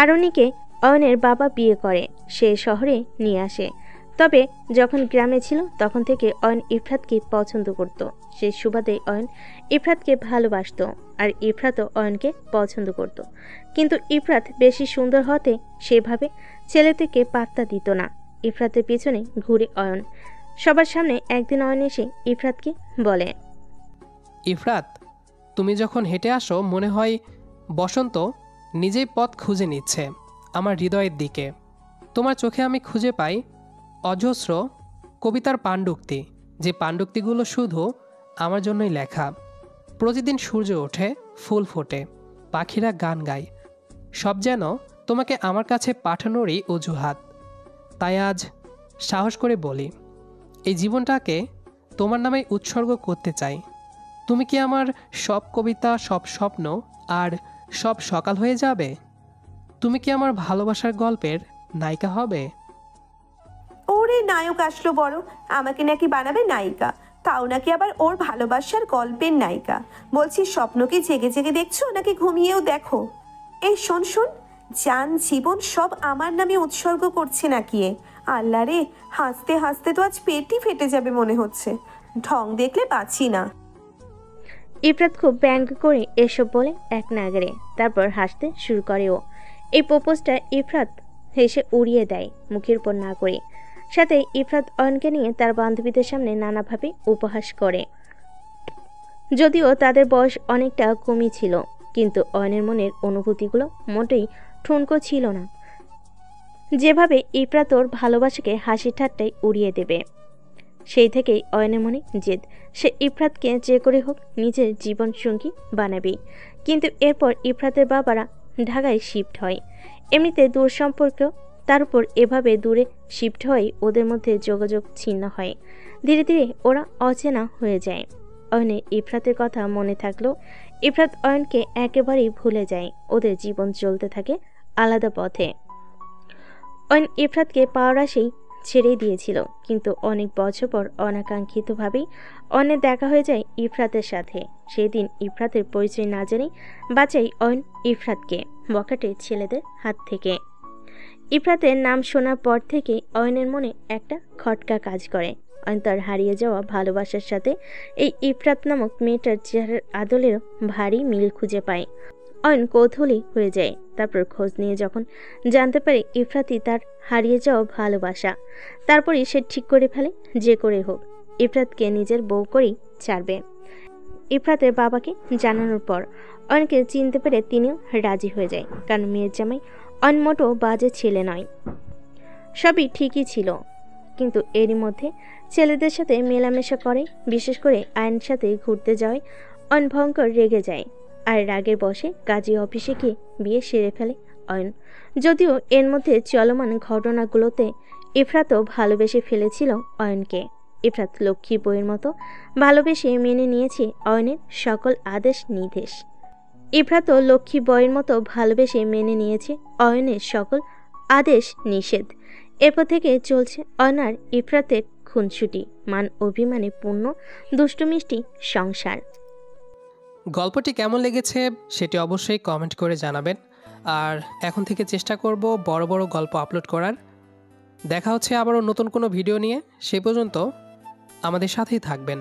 আরণিকে অয়নের বাবা বিয়ে করে। সে শহরে নিয়ে আসে। তবে যখন গ্রামে ছিল তখন থেকে অয়ন ইফরাতকে পছন্দ করত। সেই সুবাদে অয়ন ইফরাতকে ভালোবাসত, আর ইফরাতও অয়নকে পছন্দ করত। কিন্তু ইফরাত বেশি সুন্দর হতে সেভাবে ছেলেটিকে পাত্তা দিত না। ইফরাতের পিছনে ঘুরে অয়ন। সবার সামনে একদিন অয়ন এসে ইফরাতকে বলে, ইফরাত, তুমি যখন হেঁটে আসো মনে হয় বসন্ত নিজেই পথ খুঁজে নিচ্ছে আমার হৃদয়ের দিকে। তোমার চোখে আমি খুঁজে পাই অজস্র কবিতার পাণ্ডুক্তি, যে পাণ্ডুক্তিগুলো শুধু আমার জন্যই লেখা। প্রতিদিন সূর্য ওঠে, ফুল ফোটে, পাখিরা গান গায়, সব যেন তোমাকে আমার কাছে পাঠানোরই অজুহাত। তাই আজ সাহস করে বলি, এই জীবনটাকে তোমার নামে উৎসর্গ করতে চাই। তুমি কি আমার সব কবিতা, সব স্বপ্ন আর সব সকাল হয়ে যাবে? তুমি কি আমার ভালোবাসার গল্পের নায়িকা হবে? ওরে নায়ক আসলো বড়, আমাকে নাকি বানাবে নায়িকা, তাও নাকি আবার ওর ভালোবাসার গল্পের নায়িকা। বলছি স্বপ্ন কি জেগে জেগে দেখছো নাকি ঘুমিয়েও দেখো? এই শোন শোন, জান জীবন সব আমার নামে উৎসর্গ করছে নাকি এ? আল্লাহ রে, হাসতে হাসতে তো আজ পেটই ফেটে যাবে মনে হচ্ছে। ঢং দেখলে বাঁচি না। ইফরাত খুব ব্যঙ্গ করে এসব বলে এক নাগারে, তারপর হাসতে শুরু করে ও। এই প্রপোজটা ইফরাত হেসে উড়িয়ে দেয় মুখের উপর না করে। সাথে ইফরাত অয়নকে নিয়ে তার বান্ধবীদের সামনে নানাভাবে উপহাস করে। যদিও তাদের বয়স অনেকটা কমই ছিল, কিন্তু অয়নের মনের অনুভূতিগুলো মোটেই ঠুনকো ছিল না। যেভাবে ইফরাত ওর ভালোবাসাকে হাসি ঠাট্টায় উড়িয়ে দেবে, সেই থেকেই অয়নের মনে জেদ। সে ইফরাতকে যে করে হোক নিজের জীবন সঙ্গী বানাবে। কিন্তু এরপর ইফরাতের বাবারা ঢাকায় শিফট হয়। এমনিতে দূর সম্পর্ক, তার উপর এভাবে দূরে শিফট হয়ে ওদের মধ্যে যোগাযোগ ছিন্ন হয়। ধীরে ধীরে ওরা অচেনা হয়ে যায়। অয়নের ইফরাতের কথা মনে থাকলেও ইফরাত অয়নকে একেবারেই ভুলে যায়। ওদের জীবন চলতে থাকে আলাদা পথে। অয়ন ইফরাতকে পাওয়ার আশাই ছেড়েই দিয়েছিল, কিন্তু অনেক বছর পর অনাকাঙ্ক্ষিতভাবেই অয়নের দেখা হয়ে যায় ইফরাতের সাথে। সেদিন ইফরাতের পরিচয় না জেনেই বাঁচাই অয়ন ইফরাতকে বখাটে ছেলেদের হাত থেকে। ইফরাতের নাম শোনার পর থেকে অয়নের মনে একটা খটকা কাজ করে। অয়ন তার হারিয়ে যাওয়া ভালোবাসার সাথে এই ইফরাত নামক মেয়েটার চেহারার আদলেরও ভারী মিল খুঁজে পায়। অয়ন কৌতূহলী হয়ে যায়। তারপর খোঁজ নিয়ে যখন জানতে পারে ইফরাতই তার হারিয়ে যাওয়া ভালোবাসা, তারপরই সে ঠিক করে ফেলে যে করে হোক ইফরাতকে নিজের বউ করেই ছাড়বে। ইফরাতের বাবাকে জানানোর পর অয়নকে চিনতে পেরে তিনিও রাজি হয়ে যায়, কারণ মেয়ের জামাই অয়ন মোটো বাজে ছেলে নয়। সবই ঠিকই ছিল, কিন্তু এরই মধ্যে ছেলেদের সাথে মেলামেশা করে, বিশেষ করে আয়নের সাথে ঘুরতে যাওয়ায় অয়ন ভয়ঙ্কর রেগে যায়। আর রাগের বশে কাজী অফিসে গিয়ে বিয়ে সেরে ফেলে অয়ন। যদিও এর মধ্যে চলমান ঘটনাগুলোতে ইফরাতও ভালোবেসে ফেলেছিল অয়নকে। ইফরাত লক্ষ্মী বইয়ের মতো ভালোবেসে মেনে নিয়েছে অয়নের সকল আদেশ নির্দেশ। ইফরাতও লক্ষ্মী বইয়ের মতো ভালোবেসে মেনে নিয়েছে অয়নের সকল আদেশ নিষেধ। এরপর থেকে চলছে অয়ন আর ইফরাতের খুনসুটি, মান অভিমানে পূর্ণ দুষ্টুমিষ্টি সংসার। গল্পটি কেমন লেগেছে সেটি অবশ্যই কমেন্ট করে জানাবেন। আর এখন থেকে চেষ্টা করব বড় বড় গল্প আপলোড করার। দেখা হচ্ছে আবারও নতুন কোনো ভিডিও নিয়ে। সে পর্যন্ত আমাদের সাথেই থাকবেন।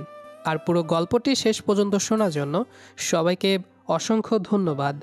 আর পুরো গল্পটি শেষ পর্যন্ত শোনার জন্য সবাইকে অসংখ্য ধন্যবাদ।